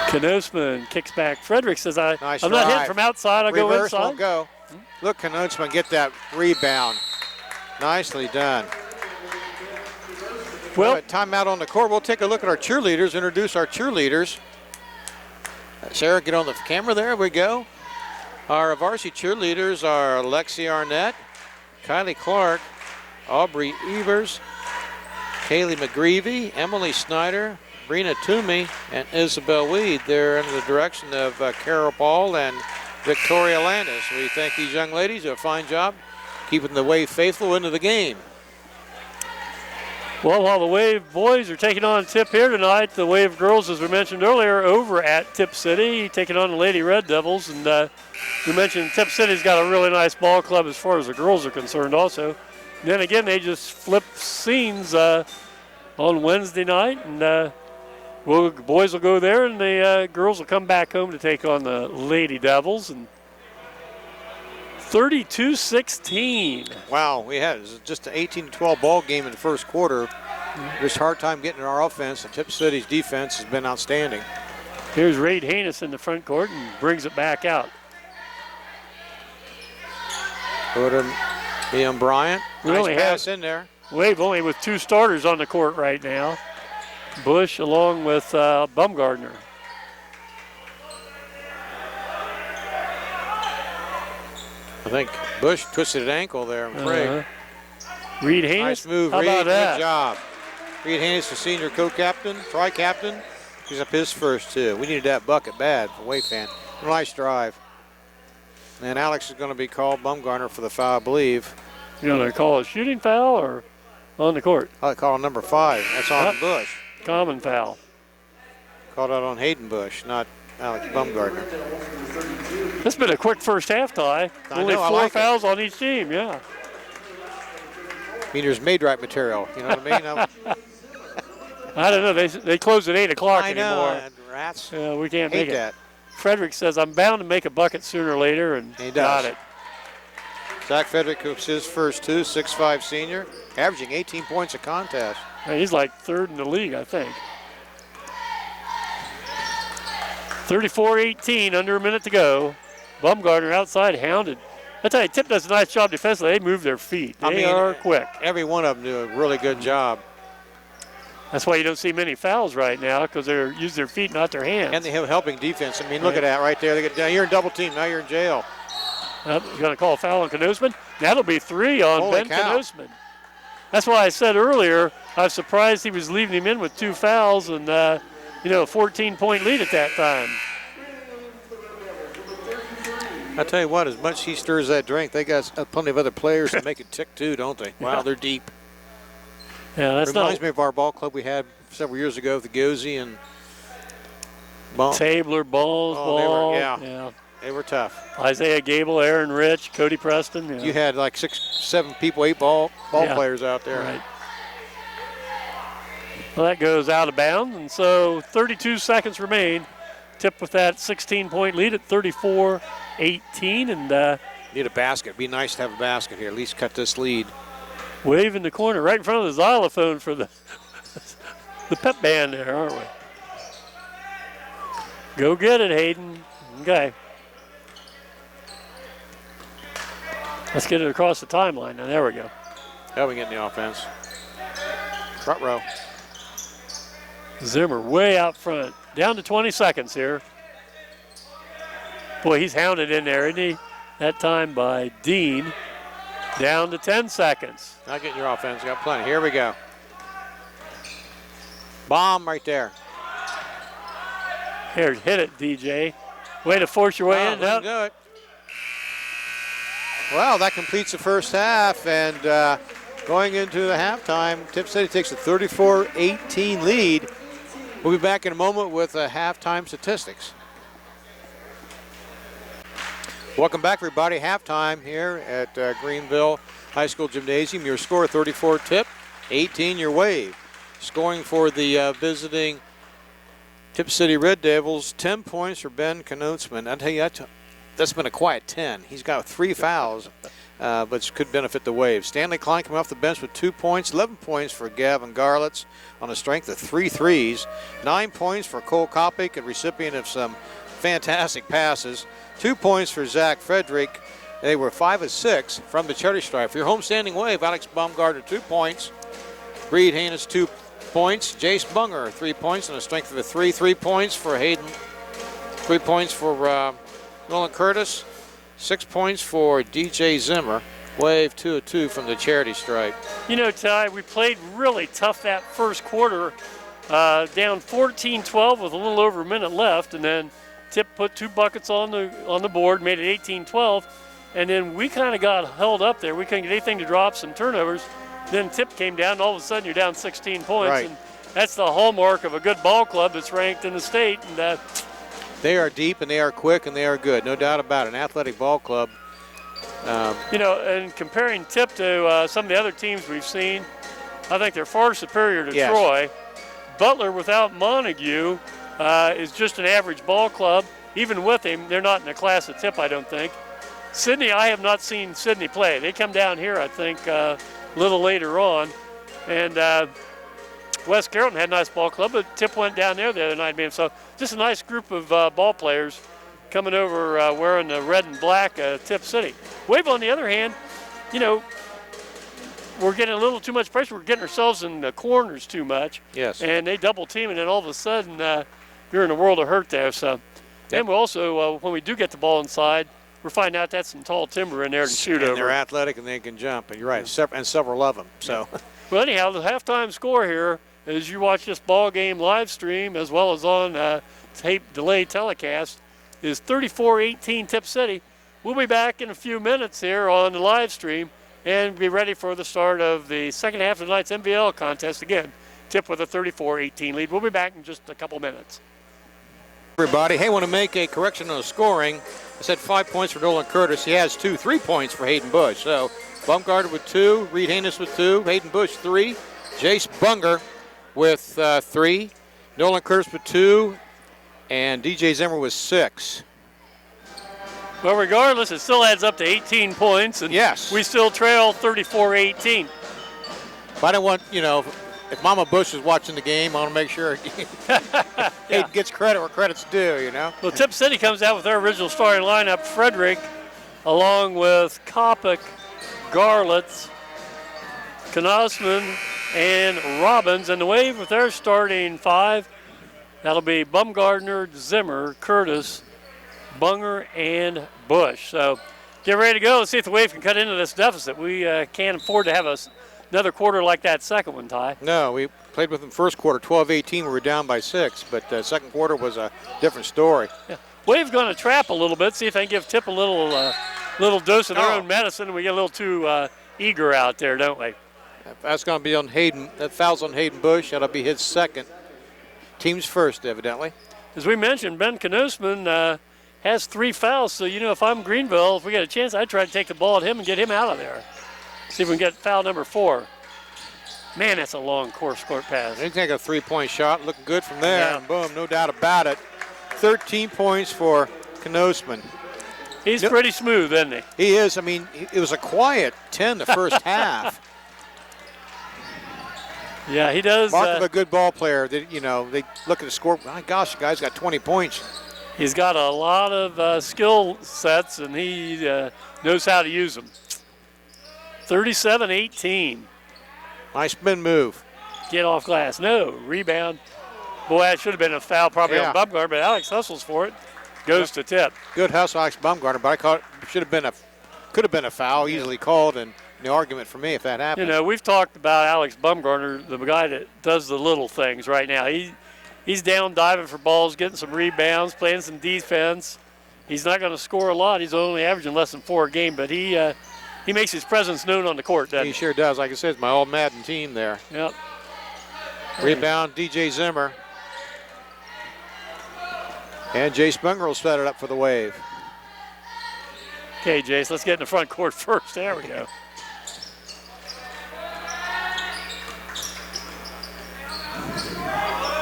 Knosman kicks back. Frederick says, I'm Nice not drive. hitting from outside, I'll go Reverse inside. won't go. Look, Knosman get that rebound. Nicely done. Well, timeout on the court. We'll take a look at our cheerleaders, introduce our cheerleaders. Sarah, get on the camera. There we go. Our varsity cheerleaders are Lexi Arnett, Kylie Clark, Aubrey Evers, Kaylee McGreevy, Emily Snyder, Brina Toomey, and Isabel Weed. They're under the direction of Carol Paul and Victoria Landis. We thank these young ladies. Do a fine job keeping the Wave faithful into the game. Well, while the Wave boys are taking on Tipp here tonight, the Wave girls, as we mentioned earlier, over at Tipp City, taking on the Lady Red Devils. And we mentioned Tipp City's got a really nice ball club as far as the girls are concerned also. And then again, they just flipped scenes on Wednesday night. And the boys will go there, and the girls will come back home to take on the Lady Devils. And 32-16. Wow, we had just an 18-12 ball game in the first quarter. Just a hard time getting our offense. And Tipp City's defense has been outstanding. Here's Reed Haynes in the front court and brings it back out. Go to Liam Bryant. We Nice only pass in there. Wave only with 2 starters on the court right now. Bush along with Bumgardner. I think Bush twisted an ankle there, I'm afraid. Reed Haynes. Nice move, How Reed. about that? Good job. Reed Haynes, the senior co-captain, tri-captain. He's up his first, too. We needed that bucket bad for Wave fan. Nice drive. And Alex is going to be called Bumgarner for the foul, I believe. You going to call a shooting foul or on the court? I'll call number 5. That's on Yep. Bush. Common foul. Called out on Hayden Bush, not Alex Bumgarner. It's been a quick first half, Ty. I Only know, I 4 like it. fouls on each team, yeah. Meters made right material, you know what I mean? I don't know. They close at 8 o'clock I know, anymore. and rats Yeah, we can't hate make that. it. Frederick says, I'm bound to make a bucket sooner or later, and He does. got it. Zach Frederick hooks his first 2, 6'5" senior, averaging 18 points a contest. He's like 3rd in the league, I think. 34-18, under a minute to go. Bumgarner outside, hounded. I tell you, Tipp does a nice job defensively. They move their feet. They are quick. Every one of them do a really good job. That's why you don't see many fouls right now, because they're using their feet, not their hands. And they have helping defense. I mean, look at that right there. They get down. You're in double team. Now you're in jail. You're going to call a foul on Knosman? That'll be 3 on Holy Ben cow. Knosman. That's why I said earlier, I was surprised he was leaving him in with 2 fouls and, a 14-point lead at that time. I tell you what, as much as he stirs that drink, they got plenty of other players to make it tick too, don't they? Wow, Yeah. they're deep. Yeah, that's Reminds me of our ball club we had several years ago with the Gozy and Tabler, Balls, Oh, they were- Ball. yeah. They were tough. Isaiah Gable, Aaron Rich, Cody Preston. Yeah. You had like 6, 7 people, 8 ball Yeah. players out there. Right. Well, that goes out of bounds, and so 32 seconds remain. Tipp with that 16-point lead at 34-18, and Need a basket. Be nice to have a basket here. At least cut this lead. Wave in the corner, right in front of the xylophone for the the pep band there, aren't we? Go get it, Hayden. Okay. Let's get it across the timeline. Now, there we go. How we getting the offense? Front row. Zimmer way out front. Down to 20 seconds here. Boy, he's hounded in there, isn't he? That time by Dean. Down to 10 seconds. Not getting your offense. Got plenty. Here we go. Bomb right there. Here, hit it, DJ. Way to force your way in. Wouldn't do it. Well, that completes the first half, and going into the halftime, Tipp City takes a 34-18 lead. We'll be back in a moment with halftime statistics. Welcome back, everybody. Halftime here at Greenville High School Gymnasium. Your score 34 Tipp, 18 your Wave. Scoring for the visiting Tipp City Red Devils, 10 points for Ben Knosman. I tell you, that's been a quiet 10. He's got 3 fouls, but could benefit the Wave. Stanley Klein coming off the bench with 2 points, 11 points for Gavin Garlitz on a strength of 3 threes, 9 points for Cole Kopic, a recipient of some fantastic passes, 2 points for Zach Frederick. They were 5 of 6 from the Cherry Stripe. For your homestanding Wave, Alex Baumgartner, 2 points. Reed Haynes, 2 points. Jace Bunger, 3 points on a strength of a 3. 3 points for Hayden. 3 points for Nolan Curtis. 6 points for DJ Zimmer. Wave 2 of 2 from the Charity Stripe. You know, Ty, we played really tough that first quarter, down 14-12 with a little over a minute left, and then Tipp put 2 buckets on the board, made it 18-12, and then we kind of got held up there. We couldn't get anything to drop, some turnovers. Then Tipp came down, and all of a sudden you're down 16 points, Right. and that's the hallmark of a good ball club that's ranked in the state. And They are deep, and they are quick, and they are good. No doubt about it. An athletic ball club. you know, and comparing Tipp to some of the other teams we've seen, I think they're far superior to Yes. Troy. Butler without Montague is just an average ball club. Even with him, they're not in a class of Tipp, I don't think. Sydney, I have not seen Sydney play. They come down here, I think, a little later on. And West Carrollton had a nice ball club, but Tipp went down there the other night. So just a nice group of ball players coming over wearing the red and black Tipp City. Wave, on the other hand, you know, we're getting a little too much pressure. We're getting ourselves in the corners too much. Yes. And they double team, and then all of a sudden you're in a world of hurt there. So, Yep. and we also, when we do get the ball inside, we're finding out that's some tall timber in there to shoot and over. they're athletic and they can jump. And you're right, and several of them. So, Well, anyhow, the halftime score here, as you watch this ball game live stream as well as on tape delay telecast, is 34-18 Tipp City. We'll be back in a few minutes here on the live stream and be ready for the start of the second half of tonight's MVL contest. Again, Tipp with a 34-18 lead. We'll be back in just a couple minutes. everybody, hey, want to make a correction on the scoring. I said 5 points for Nolan Curtis. He has 3 points for Hayden Bush. So Bumgarner with 2, Reed Haynes with 2, Hayden Bush 3, Jace Bunger with 3, Nolan Curtis with 2, and DJ Zimmer with 6. Well, regardless, it still adds up to 18 points, and Yes. we still trail 34-18. But I don't want, if Mama Bush is watching the game, I want to make sure he gets credit where credit's due, Well, Tipp City comes out with their original starting lineup: Frederick, along with Kopic, Garlitz, Knosman, and Robbins. And the Wave with their starting 5, that'll be Bumgardner, Zimmer, Curtis, Bunger, and Bush. So get ready to go. Let's see if the Wave can cut into this deficit. We can't afford to have another quarter like that second one, Ty. No, we played with them first quarter, 12-18. We were down by 6, but second quarter was a different story. Yeah. Wave's going to trap a little bit, see if they can give Tipp a little dose of their own medicine, and we get a little too eager out there, don't we? That's going to be on Hayden. That foul's on Hayden Bush. That'll be his second. Team's first, evidently. As we mentioned, Ben Knosman has 3 fouls, so, if I'm Greenville, if we get a chance, I'd try to take the ball at him and get him out of there. See if we can get foul number 4. Man, that's a long court pass. They take a 3-point shot. Looking good from there. Yeah. And boom, no doubt about it. 13 points for Knosman. He's pretty smooth, isn't he? He is. I mean, it was a quiet 10 the first half. Yeah, he does. Mark of a good ball player. They look at the score. My gosh, the guy's got 20 points. He's got a lot of skill sets, and he knows how to use them. 37-18. Nice spin move. Get off glass. No. Rebound. Boy, that should have been a foul probably on Bumgarner, but Alex hustles for it. Goes to Tipp. Good hustle, Alex Bumgarner, but I caught could have been a foul, easily called, and no argument for me if that happened. We've talked about Alex Bumgarner, the guy that does the little things right now. He's down diving for balls, getting some rebounds, playing some defense. He's not going to score a lot. He's only averaging less than 4 a game, but he makes his presence known on the court, doesn't he? He sure does. Like I said, it's my old Madden team there. Yep. Rebound, DJ Zimmer. And Jace Bunger will set it up for the Wave. Okay, Jace, let's get in the front court first. There we go.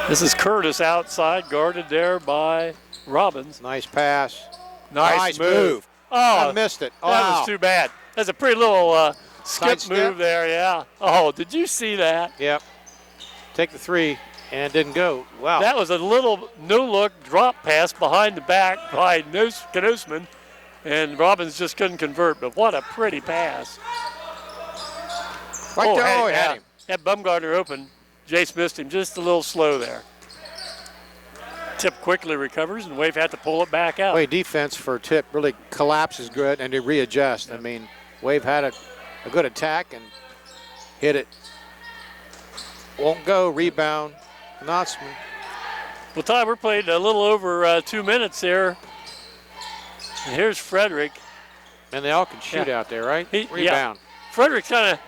This is Curtis outside, guarded there by Robbins. Nice pass. Nice move. Oh, I missed it. Oh, that was too bad. That's a pretty little skip Side move step? there, yeah. Oh, did you see that? Yep. Take the 3, and it didn't go. Wow. That was a little no-look drop pass behind the back by Knosman, and Robbins just couldn't convert, but what a pretty pass. Right there, he had him. That Bumgarner open. Jace missed him just a little slow there. Tipp quickly recovers, and Wave had to pull it back out. Way defense for Tipp really collapses good and to readjust. I mean, Wave had a good attack and hit it. Won't go. Rebound. Knotsman. Well, Ty, we're playing a little over 2 minutes here. And here's Frederick. And they all can shoot out there, right? Rebound. Yeah. Frederick's kind of,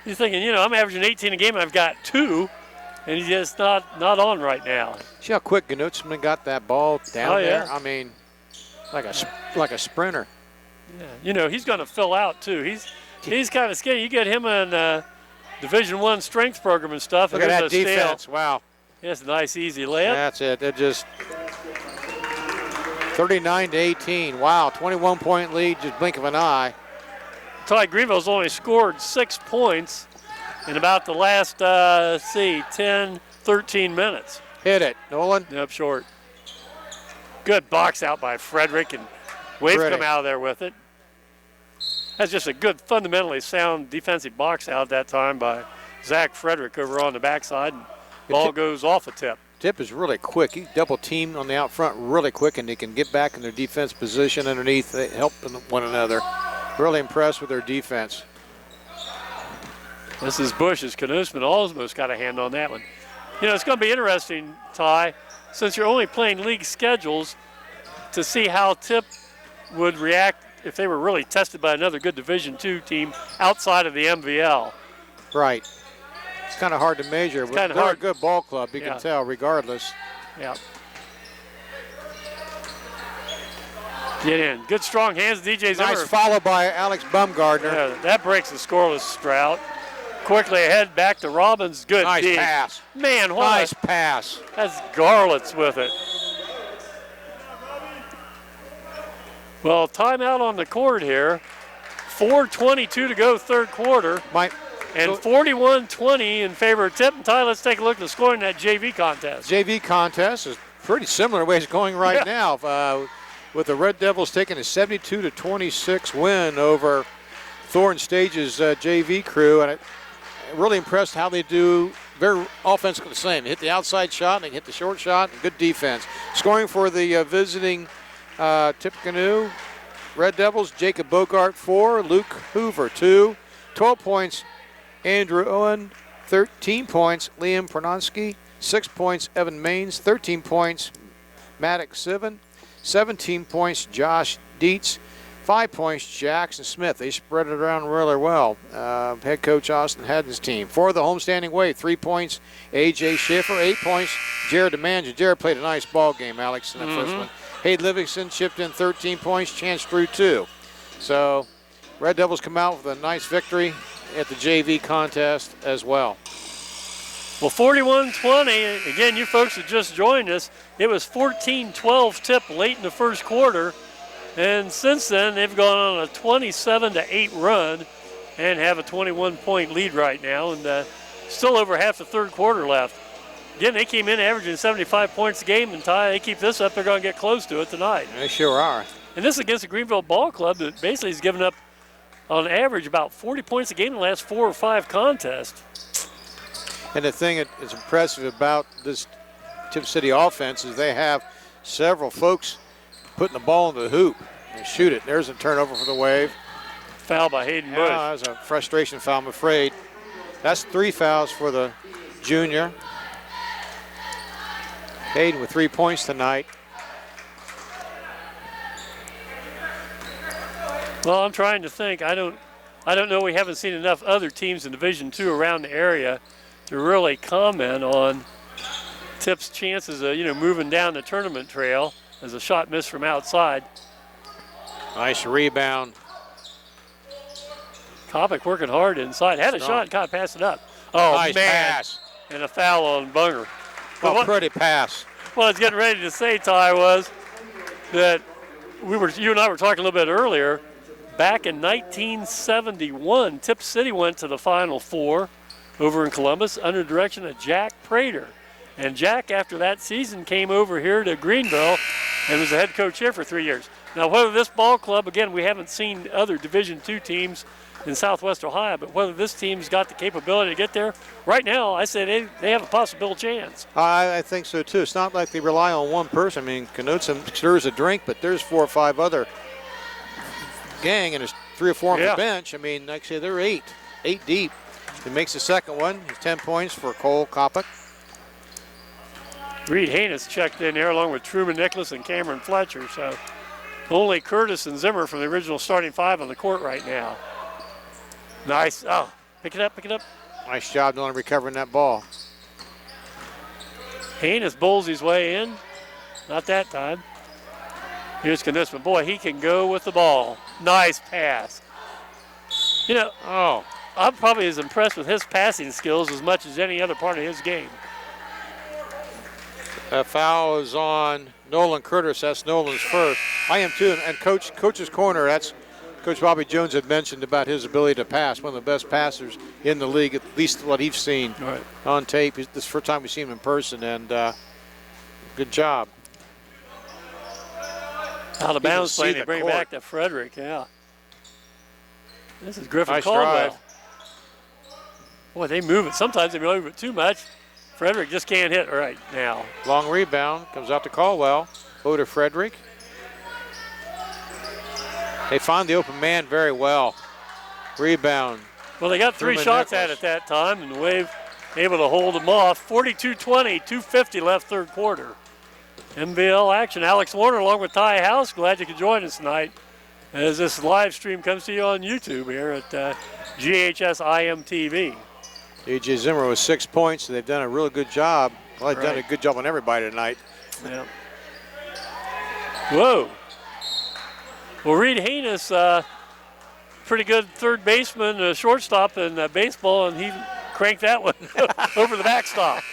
he's thinking, I'm averaging 18 a game, and I've got 2. And he's just not on right now. See how quick Knutsman got that ball down there? Yeah. I mean, like a sprinter. Yeah. He's going to fill out, too. He's kind of skinny. You get him in Division I strength program and stuff. Look and at there's that a defense. stale. Wow. That's a nice, easy layup. That's it. It just 39-18. Wow, 21-point lead, just blink of an eye. Ty, Greenville's only scored 6 points in about the last, 10, 13 minutes. Hit it, Nolan. Up short. Good box out by Frederick, and Wave come out of there with it. That's just a good, fundamentally sound defensive box out that time by Zach Frederick over on the backside. And ball goes off a Tipp. Tipp is really quick. He double teamed on the out front really quick, and they can get back in their defense position underneath, helping one another. Really impressed with their defense. This is Bush's. Knutsman almost got a hand on that one. You know, it's going to be interesting, Ty, since you're only playing league schedules, to see how Tipp would react if they were really tested by another good Division II team outside of the MVL. Right. It's kind of hard to measure, but they're a good ball club, you can tell, regardless. Yeah. Get in. Good strong hands, DJ Zimmer. Nice follow by Alex Bumgardner. Yeah, that breaks the scoreless drought. Quickly ahead, back to Robbins. Good nice dig. Pass. Man, what nice pass. That's Garlitz with it. Well, timeout on the court here. 4:22 to go, third quarter. And 41-20 in favor of Tipp. And Ty, let's take a look at the scoring in that JV contest. JV contest is pretty similar to the way it's going right now. With the Red Devils taking a 72-26 win over Thorn Stage's JV crew. And I'm really impressed how they do. Very offensively the same. They hit the outside shot, and they hit the short shot, and good defense. Scoring for the visiting Tippecanoe Red Devils, Jacob Bogart 4, Luke Hoover 2, 12 points, Andrew Owen, 13 points, Liam Prononsky, 6 points, Evan Maines, 13 points, Maddox Sivan, 17 points, Josh Dietz, 5 points, Jackson Smith. They spread it around really well. Head coach Austin Haddon's team. For the homestanding Wave, 3 points, A.J. Schiffer, 8 points, Jared DeMangia. Jared played a nice ball game, Alex, in the first one. Hayden Livingston chipped in 13 points, Chance Drew 2. So Red Devils come out with a nice victory at the JV contest as well. Well, 41-20, again, you folks that just joined us, it was 14-12 Tipp late in the first quarter. And since then, they've gone on a 27-8 run and have a 21-point lead right now, and still over half the third quarter left. Again, they came in averaging 75 points a game, and Ty, they keep this up, they're going to get close to it tonight. They sure are. And this is against the Greenville Ball Club that basically has given up, on average, about 40 points a game in the last 4 or 5 contests. And the thing that is impressive about this Tipp City offense is they have several folks putting the ball into the hoop and shoot it. There's a turnover for the Wave. Foul by Hayden Bush. That was a frustration foul, I'm afraid. That's 3 fouls for the junior. Hayden with 3 points tonight. Well, I'm trying to think. I don't know. We haven't seen enough other teams in Division II around the area to really comment on Tipp's chances of, moving down the tournament trail as a shot missed from outside. Nice rebound. Kopic working hard inside. Had a shot and kind of passed it up. Oh, nice man. Pass. And a foul on Bunger. Oh, pretty pass. What I was getting ready to say, Ty, was that you and I were talking a little bit earlier. Back in 1971, Tipp City went to the Final Four over in Columbus under the direction of Jack Prater. And Jack, after that season, came over here to Greenville and was the head coach here for 3 years. Now, whether this ball club, again, we haven't seen other Division II teams in Southwest Ohio, but whether this team's got the capability to get there, right now, I say they have a possible chance. I think so, too. It's not like they rely on one person. I mean, Knudsen stirs a drink, but there's 4 or 5 other gang, and there's 3 or 4 on the bench. I mean, like I say, they're 8 deep. He makes the second one. He's 10 points for Cole Kopic. Reed Haynes checked in there along with Truman Nicholas and Cameron Fletcher. So only Curtis and Zimmer from the original starting 5 on the court right now. Nice. Oh, pick it up, pick it up. Nice job doing recovering that ball. Haynes bowls his way in. Not that time. Here's Knutsman. Boy, he can go with the ball. Nice pass. I'm probably as impressed with his passing skills as much as any other part of his game. That foul is on Nolan Curtis. That's Nolan's first. I am too. And Coach's corner, that's Coach Bobby Jones had mentioned about his ability to pass. One of the best passers in the league, at least what he's seen on tape. This is the first time we've seen him in person, and good job. Out of bounds play, they bring it back to Frederick, This is Griffin Caldwell. Boy, they move it. Sometimes they move it too much. Frederick just can't hit right now. Long rebound, comes out to Caldwell. Over to Frederick. They find the open man very well. Rebound. Well, they got 3 Truman shots Nicholas. at it that time, and the Wave able to hold them off. 42-20, 2:50 left third quarter. MVL action. Alex Warner along with Ty House. Glad you could join us tonight as this live stream comes to you on YouTube here at GHS IMTV. DJ Zimmer with 6 points. They've done a really good job. Well, they've done a Right. good job on everybody tonight. Yeah. Whoa. Well, Reed Haynes, pretty good third baseman, shortstop in baseball, and he cranked that one over the backstop.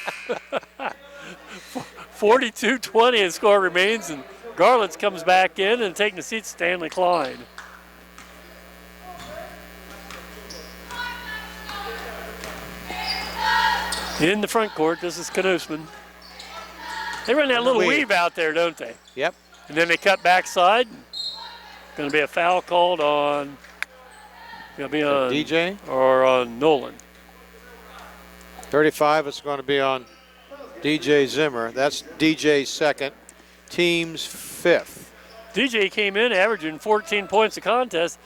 42-20 and score remains, and Garland's comes back in and taking the seat, Stanley Klein. In the front court, this is Knosman. They run that little weave out there, don't they? Yep. And then they cut backside. Going to be a foul called on, going to be on DJ. or on Nolan. 35 is going to be on DJ Zimmer. That's DJ's second. Team's 5th. DJ came in averaging 14 points a contest.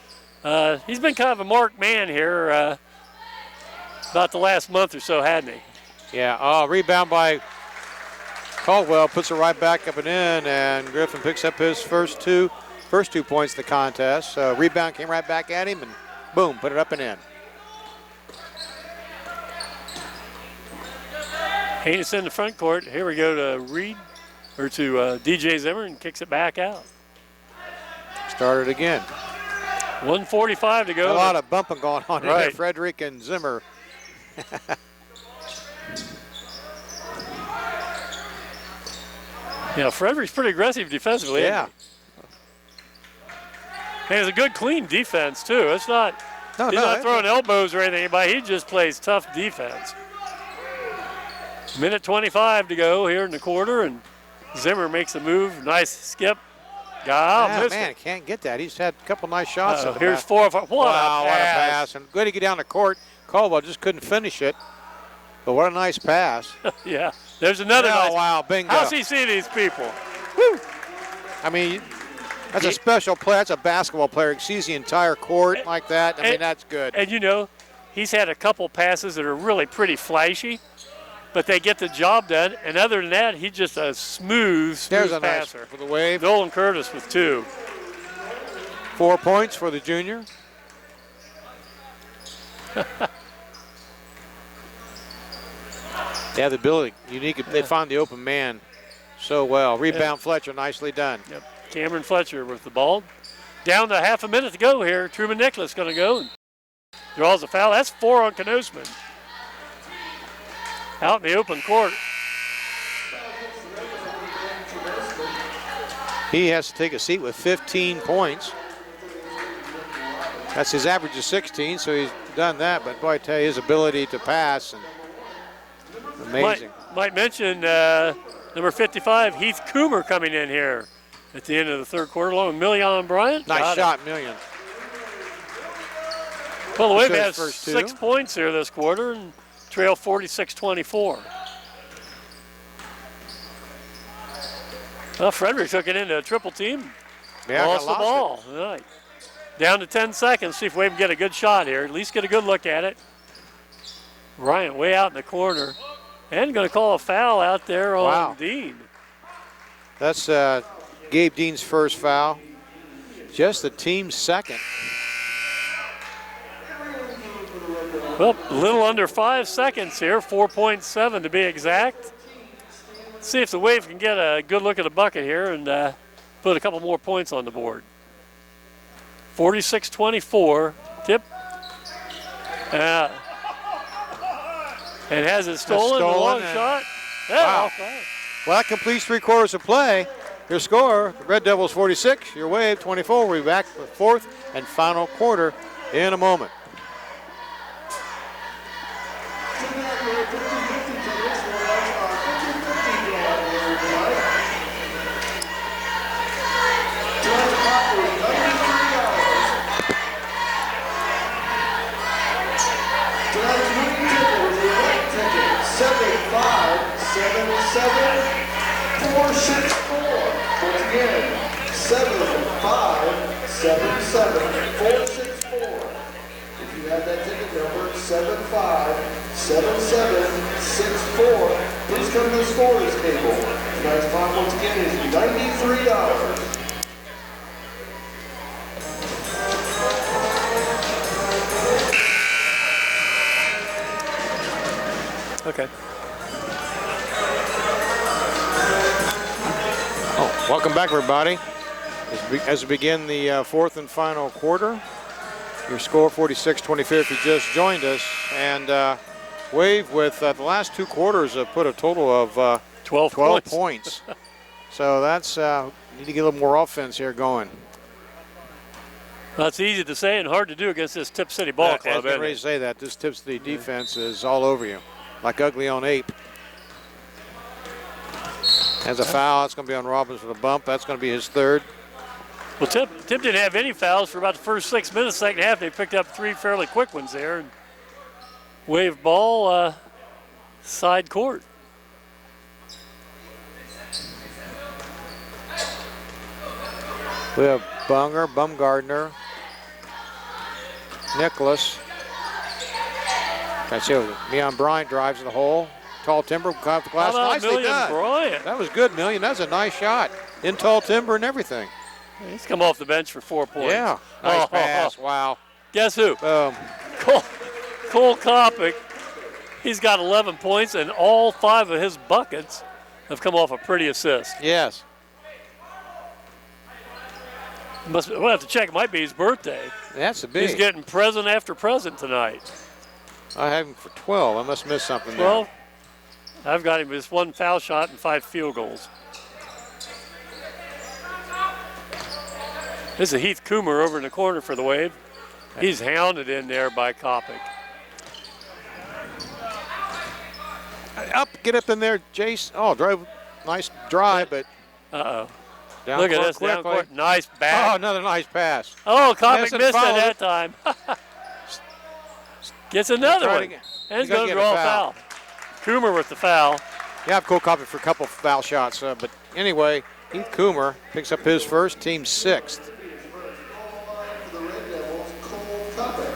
He's been kind of a marked man here about the last month or so, hadn't he? Yeah, rebound by Caldwell, puts it right back up and in, and Griffin picks up his first two points of the contest. Rebound came right back at him, and boom, put it up and in. Haynes in the front court. Here we go to Reed, or to DJ Zimmer, and kicks it back out. Started again. 1:45 to go. A lot of bumping going on Right. here. Frederick and Zimmer. Yeah, Frederick's pretty aggressive defensively. Yeah. He has a good, clean defense, too. It's not, he's not throwing elbows or anything, but he just plays tough defense. Minute 25 to go here in the quarter, and Zimmer makes a move. Nice skip. Missed Man, it. can't get that. He's had a couple nice shots. at the Here's back. 4 or 5. What a What a pass. pass. And good to get down the court. Caldwell just couldn't finish it. But what a nice pass. Yeah, there's another Oh, nice. wow, bingo. How's he see these people? Woo. I mean, that's a special player. That's a basketball player. He sees the entire court like that. I mean, that's good. And, you know, he's had a couple passes that are really pretty flashy, but they get the job done. And other than that, he's just a smooth There's a nice passer. for the Wave. Nolan Curtis with 2. 4 points for the junior. They have the ability, unique. They found the open man so well. Rebound Fletcher, nicely done. Yep. Cameron Fletcher with the ball. Down to half a minute to go here. Truman Nicholas going to go and draws a foul. That's 4 on Knosman. Out in the open court. He has to take a seat with 15 points. That's his average of 16, so he's done that. But boy, I tell you, his ability to pass, and amazing. Might mention number 55, Heath Coomer, coming in here at the end of the third quarter, along with Million Bryant. Nice shot, Million. Well, the Wave Shows has first 6 2. points here this quarter and trail 46-24. Well, Frederick took it into a triple team. Yeah, Lost the lost ball. All right. Down to 10 seconds. See if Wave can get a good shot here. At least get a good look at it. Bryant way out in the corner. And going to call a foul out there on Dean. That's Gabe Dean's first foul. Just the team's second. Well, a little under 5 seconds here, 4.7 to be exact. Let's see if the Wave can get a good look at the bucket here and put a couple more points on the board. 46-24, Tipp. And has it stolen, a long shot. Yeah, Wow. offside. Well, that completes 3 quarters of play. Your score, the Red Devils 46, your Wave 24. We'll be back for the 4th and final quarter in a moment. $75 464. Once again, 7577 464. If you have that ticket number, 757764. Please come to the scorer's table. Tonight's fine once again is $93. Okay. Oh, welcome back, everybody. As we begin the fourth and final quarter, your score 46-25 if you just joined us. And Wave with the last two quarters have put a total of 12 points. So that's, need to get a little more offense here going. That's easy to say and hard to do against this Tipp City ball club. I was ready to say that. This Tipp City defense is all over you, like ugly on ape. Has a foul. It's going to be on Robbins with a bump. That's going to be his third. Well, Tipp didn't have any fouls for about the first 6 minutes. Second half, they picked up 3 fairly quick ones there. And Wave ball, side court. We have Bunger, Bumgardner, Nicholas. That's it. Leon Bryant drives to the hole. Tall timber, caught the glass. How about Nicely done. Bryant? That was good, Million. That's a nice shot. In tall timber and everything. He's come off the bench for 4 points. Yeah. Nice pass. Wow. Guess who? Cole Kopic. He's got 11 points, and all 5 of his buckets have come off a pretty assist. Yes. We'll have to check. It might be his birthday. That's a big. He's getting present after present tonight. I have him for 12. I must miss something there. Well, I've got him with 1 foul shot and 5 field goals. This is Heath Coomer over in the corner for the Wave. He's hounded in there by Kopic. Get up in there, Jace. Oh, nice drive, but Uh-oh. down Look at court this, down quickly. court. Nice back. Oh, another nice pass. Oh, Kopic Missed it, missed it followed that it. time. Gets another Try it one. again. And he's You gotta going to get a draw a foul. foul. Coomer with the foul. Yeah, I've Cole Coffey for a couple foul shots, but anyway, Heath Coomer picks up his first, team 6th. For the Red Devils, Cole Kopic.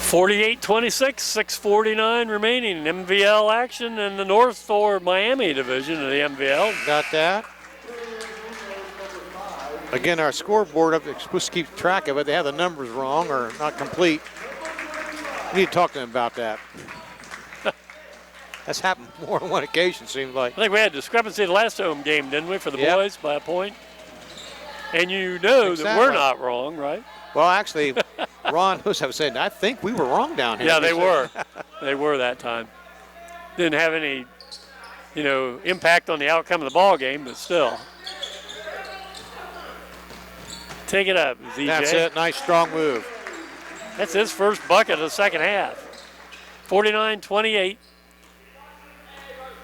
48-26, 6:49 remaining. MVL action in the North or Miami division of the MVL. Got that. Again, our scoreboard up, they're supposed to keep track of it. They have the numbers wrong or not complete. We need to talk to them about that. That's happened more than one occasion, seems like. I think we had discrepancy the last home game, didn't we, for the Yep. boys by a point? And you know that we're Exactly. not wrong, right? Well, actually, Ron was saying, I think we were wrong down here. Yeah, they were. They were that time. Didn't have any, impact on the outcome of the ball game, but still. Take it up, ZJ. That's it. Nice, strong move. That's his first bucket of the second half. 49-28.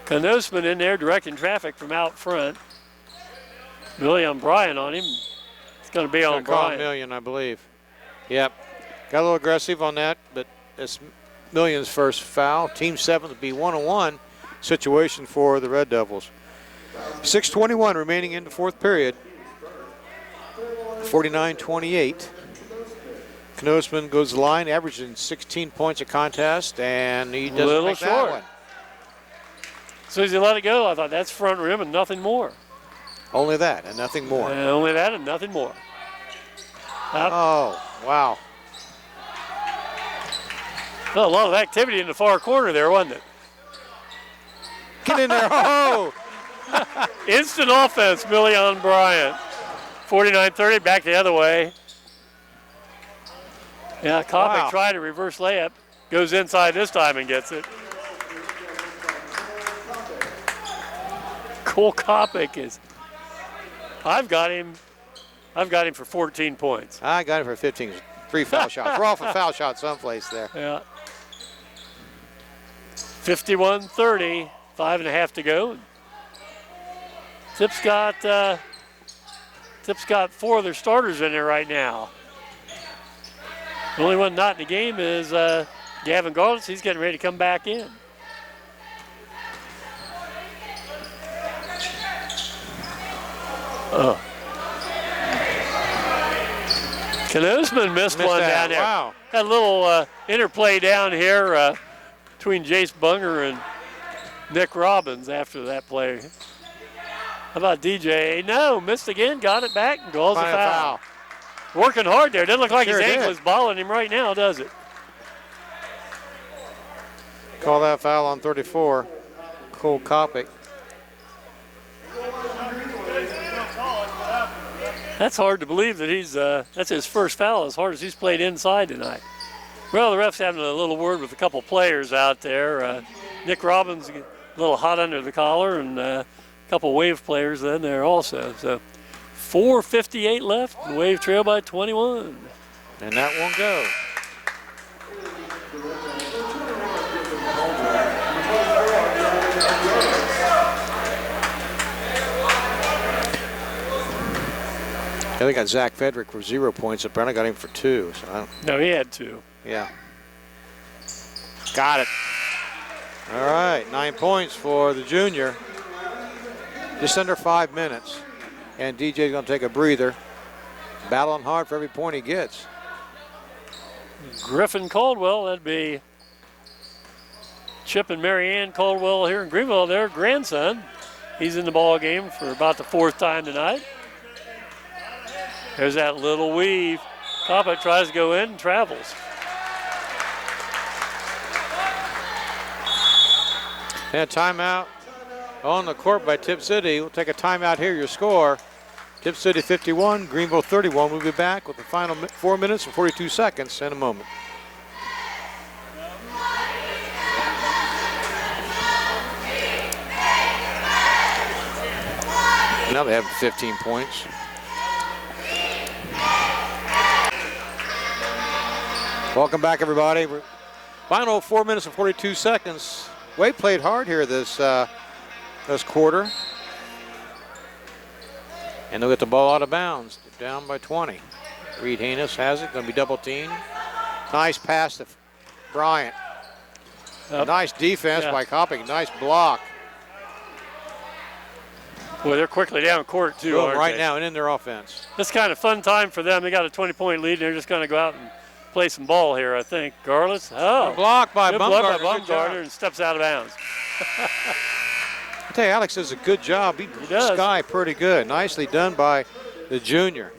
Knosman in there directing traffic from out front. Really on Bryant on him. It's going to be on Bryant. Million, I believe. Yep. Got a little aggressive on that, but it's Million's first foul. Team 7 to be 1-on-1 situation for the Red Devils. 6:21 remaining in the fourth period. 49-28. Knosman goes to the line, averaging 16 points a contest, and he doesn't Little make that short. one. As soon as he let it go, I thought that's front rim and nothing more. Only that and nothing more. Only that and nothing more. Oh, wow. Well, a lot of activity in the far corner there, wasn't it? Get in there. Oh! Instant offense, Million Bryant. 49-30, back the other way. Yeah, Kopic Wow. tried a reverse layup. Goes inside this time and gets it. Cole Kopic is. I've got him for 14 points. I got him for 15. 3 foul shots. We're off a foul shot someplace there. Yeah. 51-30, 5.5 to go. Tipp's got 4 of their starters in there right now. The only one not in the game is Gavin Gardens. He's getting ready to come back in. Knosman missed one that. down there. Wow. Had a little interplay down here between Jace Bunger and Nick Robbins after that play. How about DJ? No, missed again, got it back, and calls a Final foul. Working hard there. Doesn't look like Sure his ankle did. is bothering him right now, does it? Call that foul on 34. Cole Kopic. That's hard to believe that he's, that's his first foul as hard as he's played inside tonight. Well, the ref's having a little word with a couple players out there. Nick Robbins a little hot under the collar, and a couple Wave players then there also. So 4:58 left, and Wave trail by 21. And that won't go. I think I got Zach Fedrick for 0 points. Apparently got him for 2. So I don't, No, he had 2. yeah. Got it. All right, 9 points for the junior. Just under 5 minutes. And DJ's going to take a breather. Battling hard for every point he gets. Griffin Caldwell, that'd be Chip and Marianne Caldwell here in Greenville, their grandson. He's in the ball game for about the 4th time tonight. There's that little weave. Kopic tries to go in and travels. And a timeout on the court by Tipp City. We'll take a timeout here. Your score, Tipp City 51, Greenville 31. We'll be back with the final 4 minutes and 42 seconds in a moment. Now they have 15 points. Welcome back, everybody. Final 4 minutes and 42 seconds. Wade played hard here this quarter. And they'll get the ball out of bounds. They're down by 20. Reed Haynes has it, going to be double teamed. Nice pass to Bryant. Nice defense by Kopic, nice block. Boy, they're quickly down court too, Well, aren't right they? now and in their offense. This kind of fun time for them. They got a 20-point lead, and they're just going to go out and play some ball here, I think. Garlis, Good block by good block by Bumgarner. Good job. Bumgarner, and steps out of bounds. I tell you, Alex does a good job. He does. Sky pretty good. Nicely done by the junior.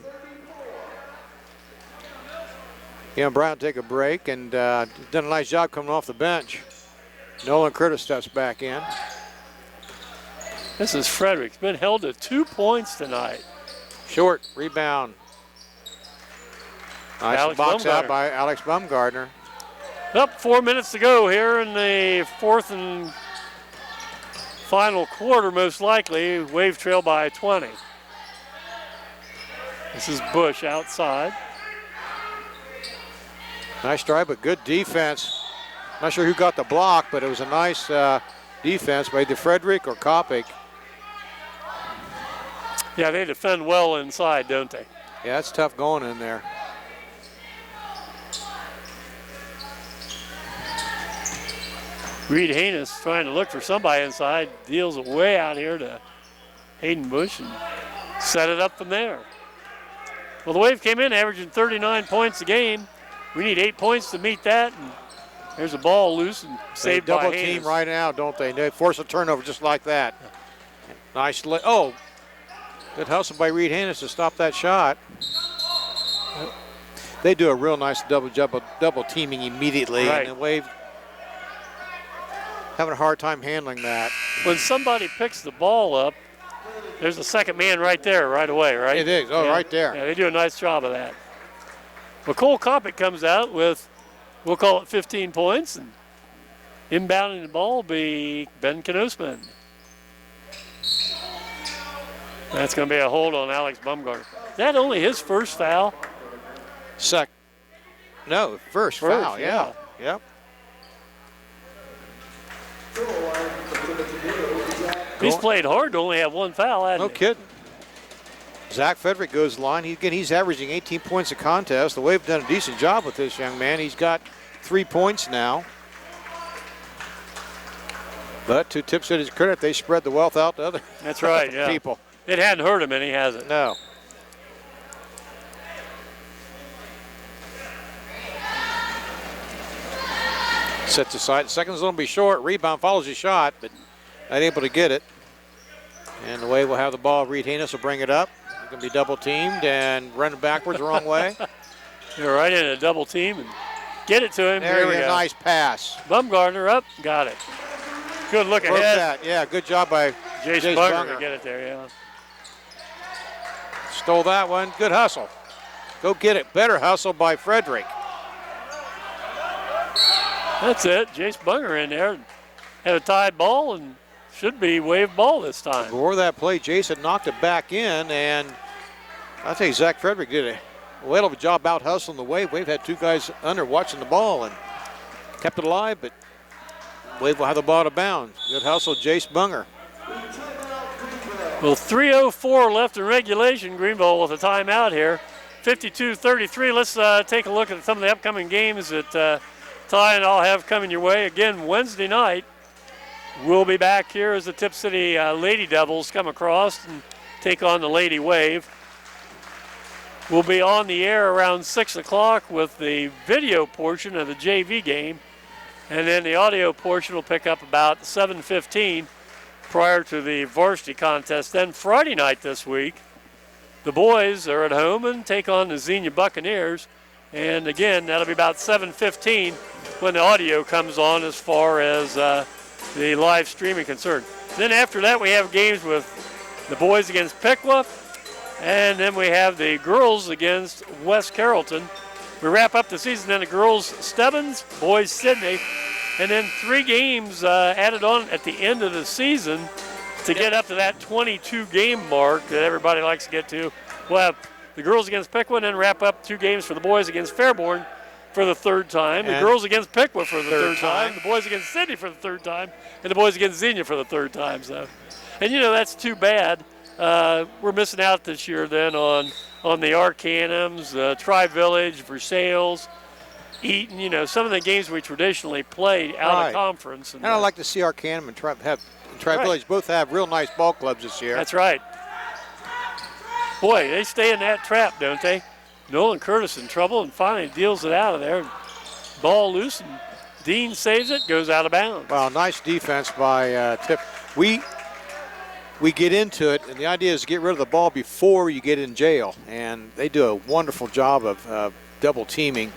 Yeah, Brown take a break and done a nice job coming off the bench. Nolan Curtis steps back in. This is Frederick's been held to 2 points tonight. Short rebound. Nice Alex box out Bumgarner. by Alex Bumgardner. Up 4 minutes to go here in the 4th and final quarter, most likely. Wave trail by 20. This is Bush outside. Nice drive, but good defense. Not sure who got the block, but it was a nice defense by either Frederick or Kopic. Yeah, they defend well inside, don't they? Yeah, it's tough going in there. Reed Haynes trying to look for somebody inside, deals it way out here to Hayden Bush and set it up from there. Well, the Wave came in averaging 39 points a game. We need 8 points to meet that, and there's a ball loose and saved by Double Haynes. team right now, don't they? They force a turnover just like that. Nice, good hustle by Reed Haynes to stop that shot. They do a real nice double teaming immediately, Right. and the Wave having a hard time handling that. When somebody picks the ball up, there's a second man right there right away, right? It is, right there. Yeah, they do a nice job of that. Well, Cole Kopic comes out with, we'll call it 15 points, and inbounding the ball will be Ben Knosman. That's going to be a hold on Alex Bumgarner. Is that only his first foul? First foul, yeah. Yep. He's played hard to only have one foul, hasn't No he? kidding. Zach Frederick goes line. He's averaging 18 points a contest. The Wave have done a decent job with this young man. He's got 3 points now. But to Tipp City's credit, they spread the wealth out to other That's right, yeah. people. It hadn't hurt him any, has it? No. Sets aside. Second's going to be short. Rebound follows his shot, but not able to get it. And the way we'll have the ball, Reed Haynes will bring it up. He's going to be double teamed and running backwards the wrong way. You're right in a double team and get it to him. There we we go. Nice pass. Bumgarner up, got it. Good look Broke ahead. that. Yeah, good job by Jace Jace Bunger to Bunger. get it there, yeah. Stole that one. Good hustle. Go get it. Better hustle by Frederick. That's it. Jace Bunger in there. Had a tied ball and should be wave ball this time. Before that play, Jason knocked it back in, and I think Zach Frederick did a whale of a job out hustling the Wave. Wave had two guys under watching the ball and kept it alive, but Wave will have the ball to bound. Good hustle, Jace Bunger. Well, 3:04 left in regulation. Greenville with a timeout here. 52-33. Let's take a look at some of the upcoming games that Ty and I'll have coming your way. Again, Wednesday night, we'll be back here as the Tipp City Lady Devils come across and take on the Lady Wave. We'll be on the air around 6 o'clock with the video portion of the JV game, and then the audio portion will pick up about 7:15 prior to the varsity contest. Then Friday night this week, the boys are at home and take on the Xenia Buccaneers, and again, that'll be about 7:15 when the audio comes on as far as the live streaming concerned. Then after that, we have games with the boys against Piqua, and then we have the girls against West Carrollton. We wrap up the season, then the girls Stebbins, boys Sydney, and then 3 games added on at the end of the season to get up to that 22 game mark that everybody likes to get to. We'll have the girls against Piqua, and then wrap up 2 games for the boys against Fairborn for the 3rd time, the girls against Piqua for the 3rd time, the boys against Sydney for the 3rd time, and the boys against Xenia for the 3rd time. So, and you know, that's too bad. We're missing out this year then on the Arcanums, Tri-Village, Versailles, Eaton, you know, some of the games we traditionally played out of conference. And I'd like to see Arcanum and Tri-Village both have real nice ball clubs this year. That's right. Boy, they stay in that trap, don't they? Nolan Curtis in trouble and finally deals it out of there. Ball loose and Dean saves it, goes out of bounds. Well, nice defense by Tipp. We get into it, and the idea is to get rid of the ball before you get in jail, and they do a wonderful job of double teaming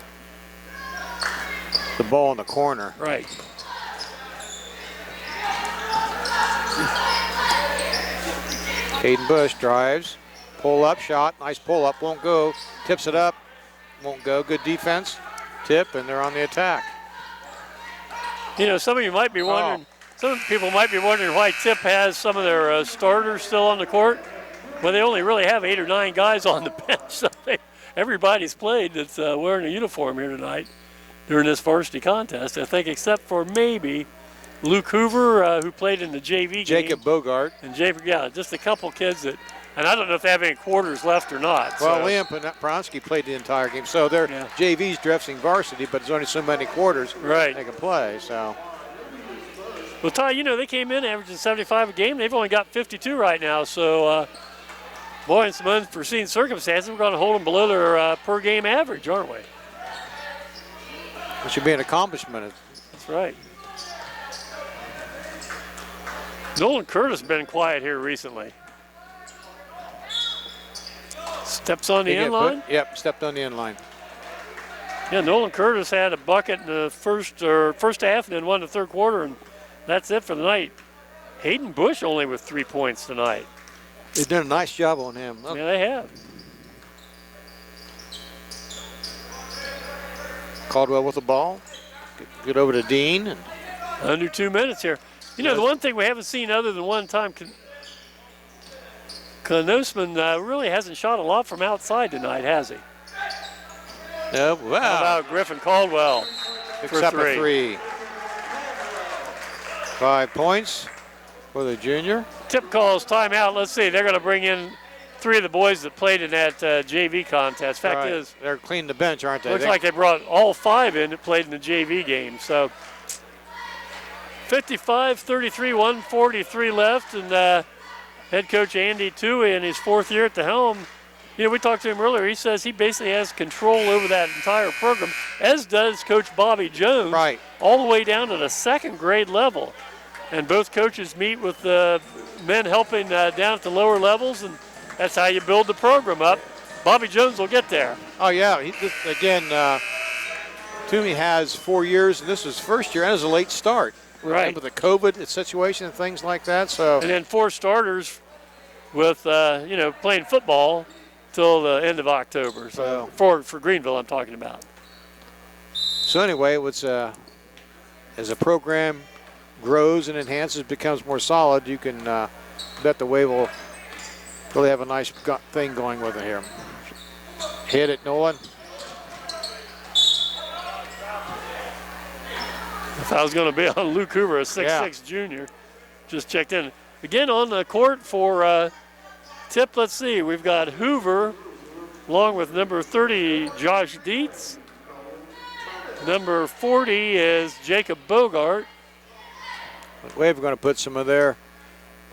the ball in the corner. Right. Hayden Bush drives, pull up shot, nice pull up, won't go, tips it up, won't go, good defense, Tipp, and they're on the attack. You know, some of you might be wondering, some people might be wondering why Tipp has some of their starters still on the court. Well, they only really have 8 or 9 guys on the bench, so everybody's played that's wearing a uniform here tonight during this varsity contest, I think, except for maybe Luke Hoover, who played in the JV game. Jacob Bogart. And just a couple kids that, and I don't know if they have any quarters left or not. Well, so. Liam Pronsky played the entire game, so they're JV's dressing varsity, but there's only so many quarters they can play. So. Well, Ty, you know, they came in averaging 75 a game. They've only got 52 right now, so boy, in some unforeseen circumstances, we're going to hold them below their per game average, aren't we? It should be an accomplishment. That's right. Nolan Curtis has been quiet here recently. Steps on the end line? Yep, stepped on the end line. Yeah, Nolan Curtis had a bucket in the first half and then one in the 3rd quarter, and that's it for the night. Hayden Bush only with 3 points tonight. They've done a nice job on him. Yeah, they have. Caldwell with the ball. Get over to Dean. And under 2 minutes here. You know, the one thing we haven't seen other than one time, Knosman really hasn't shot a lot from outside tonight, has he? No, wow. How about Griffin Caldwell Picks up a 3. 5 points for the junior. Tipp calls timeout. Let's see. They're going to bring in 3 of the boys that played in that JV contest. Fact is, they're cleaning the bench, aren't they? Looks like they brought all 5 in that played in the JV game. So 55-33, 143 left, and head coach Andy Toohey in his 4th year at the helm, you know, we talked to him earlier. He says he basically has control over that entire program, as does Coach Bobby Jones, Right. all the way down to the 2nd grade level. And both coaches meet with the men helping down at the lower levels, and that's how you build the program up. Bobby Jones will get there. Oh, yeah. Toomey has 4 years, and this is his first year, and it was a late start. Right. With the COVID situation and things like that. So. And then 4 starters with, you know, playing football till the end of October. So for Greenville, I'm talking about. So anyway, it's as a program grows and enhances, becomes more solid, you can bet the Wave will really have a nice thing going with it here. Hit it, Nolan. If I was going to be on Luke Hoover, a 6'6" junior, just checked in. Again on the court for Tipp, let's see. We've got Hoover along with number 30, Josh Dietz. Number 40 is Jacob Bogart. Wave are going to put some of their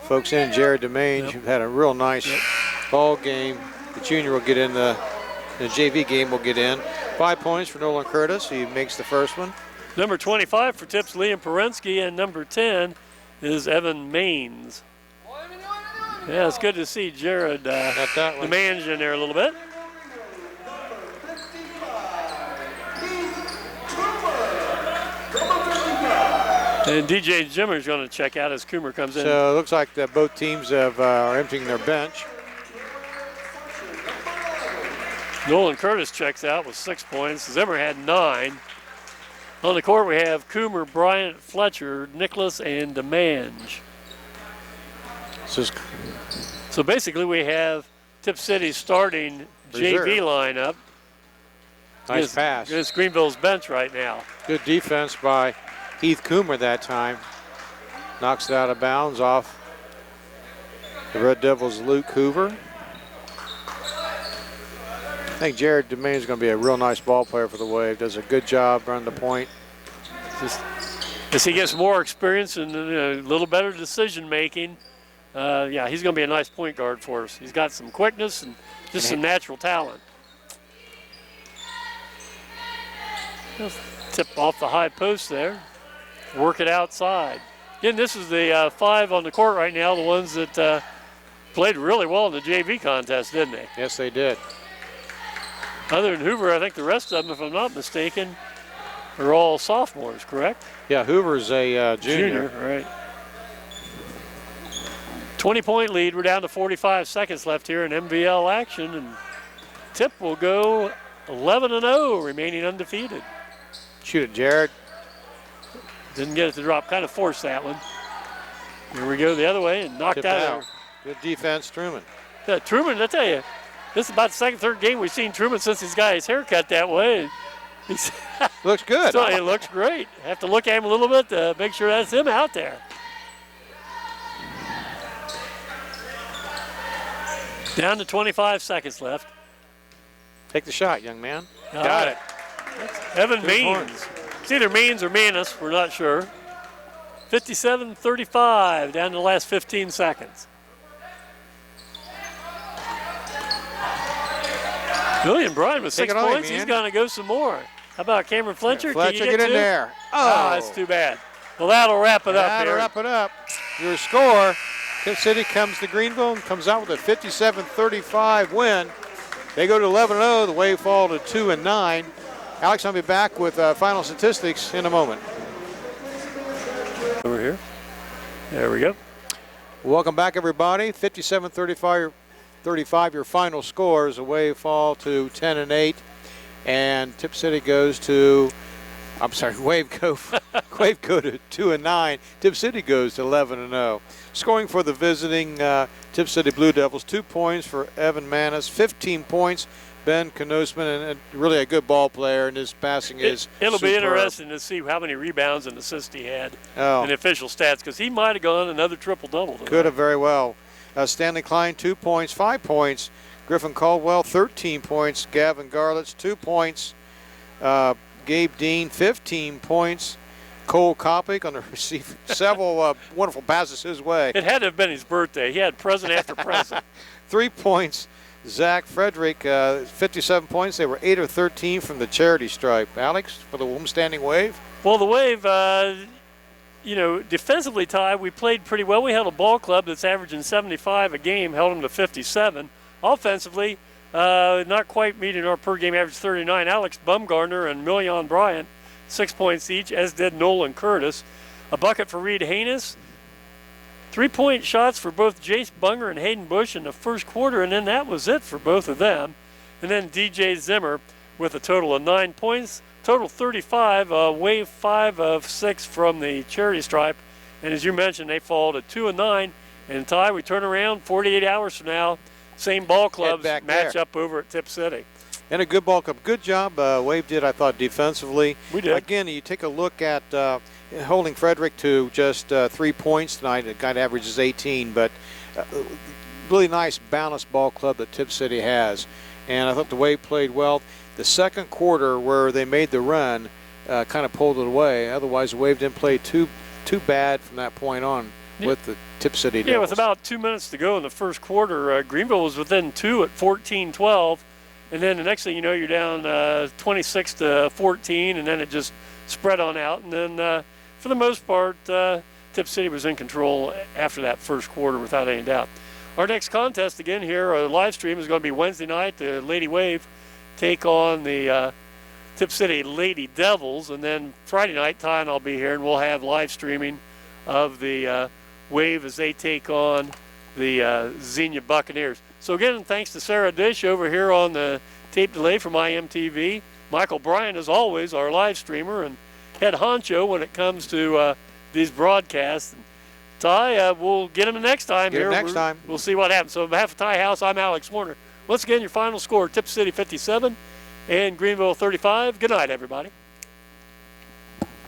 folks in. Jared DeMange, who had a real nice ball game. The junior will get in, the JV game will get in. 5 points for Nolan Curtis. He makes the first one. Number 25 for Tipp's Liam Perensky, and number 10 is Evan Maines. Yeah, it's good to see Jared DeMange in there a little bit. And DJ Jimmer's going to check out as Coomer comes in. So it looks like that both teams are emptying their bench. Nolan Curtis checks out with 6 points. Zimmer had 9. On the court we have Coomer, Bryant, Fletcher, Nicholas, and DeMange. So basically we have Tipp City's starting JV lineup. Nice pass. It's Greenville's bench right now. Good defense by Heath Coomer that time. Knocks it out of bounds off the Red Devils' Luke Hoover. I think Jared DeMange is going to be a real nice ball player for the Wave. Does a good job running the point. Just as he gets more experience and a little better decision making, yeah, he's going to be a nice point guard for us. He's got some quickness and just some natural talent. Just tip off the high post there. Work it outside. Again, this is the 5 on the court right now, the ones that played really well in the JV contest, didn't they? Yes, they did. Other than Hoover, I think the rest of them, if I'm not mistaken, are all sophomores, correct? Yeah, Hoover's a junior. Right. 20-point lead. We're down to 45 seconds left here in MVL action, and Tipp will go 11-0, remaining undefeated. Shoot it, Jared. Didn't get it to drop. Kind of forced that one. Here we go the other way and knocked out. Good defense, Truman. Yeah, Truman, I tell you, this is about the second, third game we've seen Truman since he's got his haircut that way. Looks good. So it looks great. Have to look at him a little bit to make sure that's him out there. Down to 25 seconds left. Take the shot, young man. Got it. Evan Means. It's either Means or Manus, we're not sure. 57-35, down to the last 15 seconds. William Bryan with 6 points. He's going to go some more. How about Cameron Fletcher? Fletcher, Can you get in there. Oh, that's too bad. Well, that'll wrap it up here. That'll wrap it up. Your score, Tipp City comes to Greenville and comes out with a 57-35 win. They go to 11-0. The Wave fall to 2-9. Alex, I'll be back with final statistics in a moment. Over here. There we go. Welcome back, everybody. 57-35 your final score as the Wave fall to 10-8. And Tipp City goes to, Wave go to 2-9. Tipp City goes to 11-0. Scoring for the visiting Tipp City Blue Devils, 2 points for Evan Manis, 15 points, Ben Knosman, and really a good ball player, and his passing is It'll superb. be interesting to see how many rebounds and assists he had in the official stats, because he might have gone another triple-double. Could have very well. Stanley Klein, 2 points, 5 points. Griffin Caldwell, 13 points. Gavin Garlitz, 2 points. Gabe Dean, 15 points. Cole Kopic going to receive several wonderful passes his way. It had to have been his birthday. He had present after present. 3 points. Zach Frederick, 57 points. They were 8 or 13 from the charity stripe. Alex, for the homestanding Wave? Well, the Wave, defensively, Ty, we played pretty well. We had a ball club that's averaging 75 a game, held them to 57. Offensively, not quite meeting our per-game average 39. Alex Bumgarner and Million Bryant, 6 points each, as did Nolan Curtis. A bucket for Reed Haynes. 3-point shots for both Jace Bunger and Hayden Bush in the first quarter, and then that was it for both of them. And then DJ Zimmer with a total of 9 points, total 35, Wave 5 of 6 from the charity stripe. And as you mentioned, they fall to 2 and 9. And Ty, we turn around 48 hours from now, same ball clubs match up over at Tipp City. And a good ball club. Good job Wave did, I thought, defensively. We did. Again, you take a look at holding Frederick to just 3 points tonight. The guy averages 18, but really nice, balanced ball club that Tipp City has. And I thought the Wave played well. The second quarter, where they made the run, kind of pulled it away. Otherwise, the Wave didn't play too bad from that point on with the Tipp City Devils. Yeah, with about 2 minutes to go in the first quarter, Greenville was within 2 at 14-12. And then the next thing you know, you're down 26-14, and then it just spread on out. And then, for the most part, Tipp City was in control after that first quarter, without any doubt. Our next contest, again here, our live stream, is going to be Wednesday night. The Lady Wave take on the Tipp City Lady Devils. And then Friday night, Ty and I'll be here, and we'll have live streaming of the Wave as they take on the Xenia Buccaneers. So again, thanks to Sarah Dish over here on the tape delay from IMTV. Michael Bryan, as always, our live streamer and head honcho when it comes to these broadcasts. Ty, we'll get him the next time. We'll see what happens. So on behalf of Ty House, I'm Alex Warner. Once again, your final score, Tipp City 57 and Greenville 35. Good night, everybody.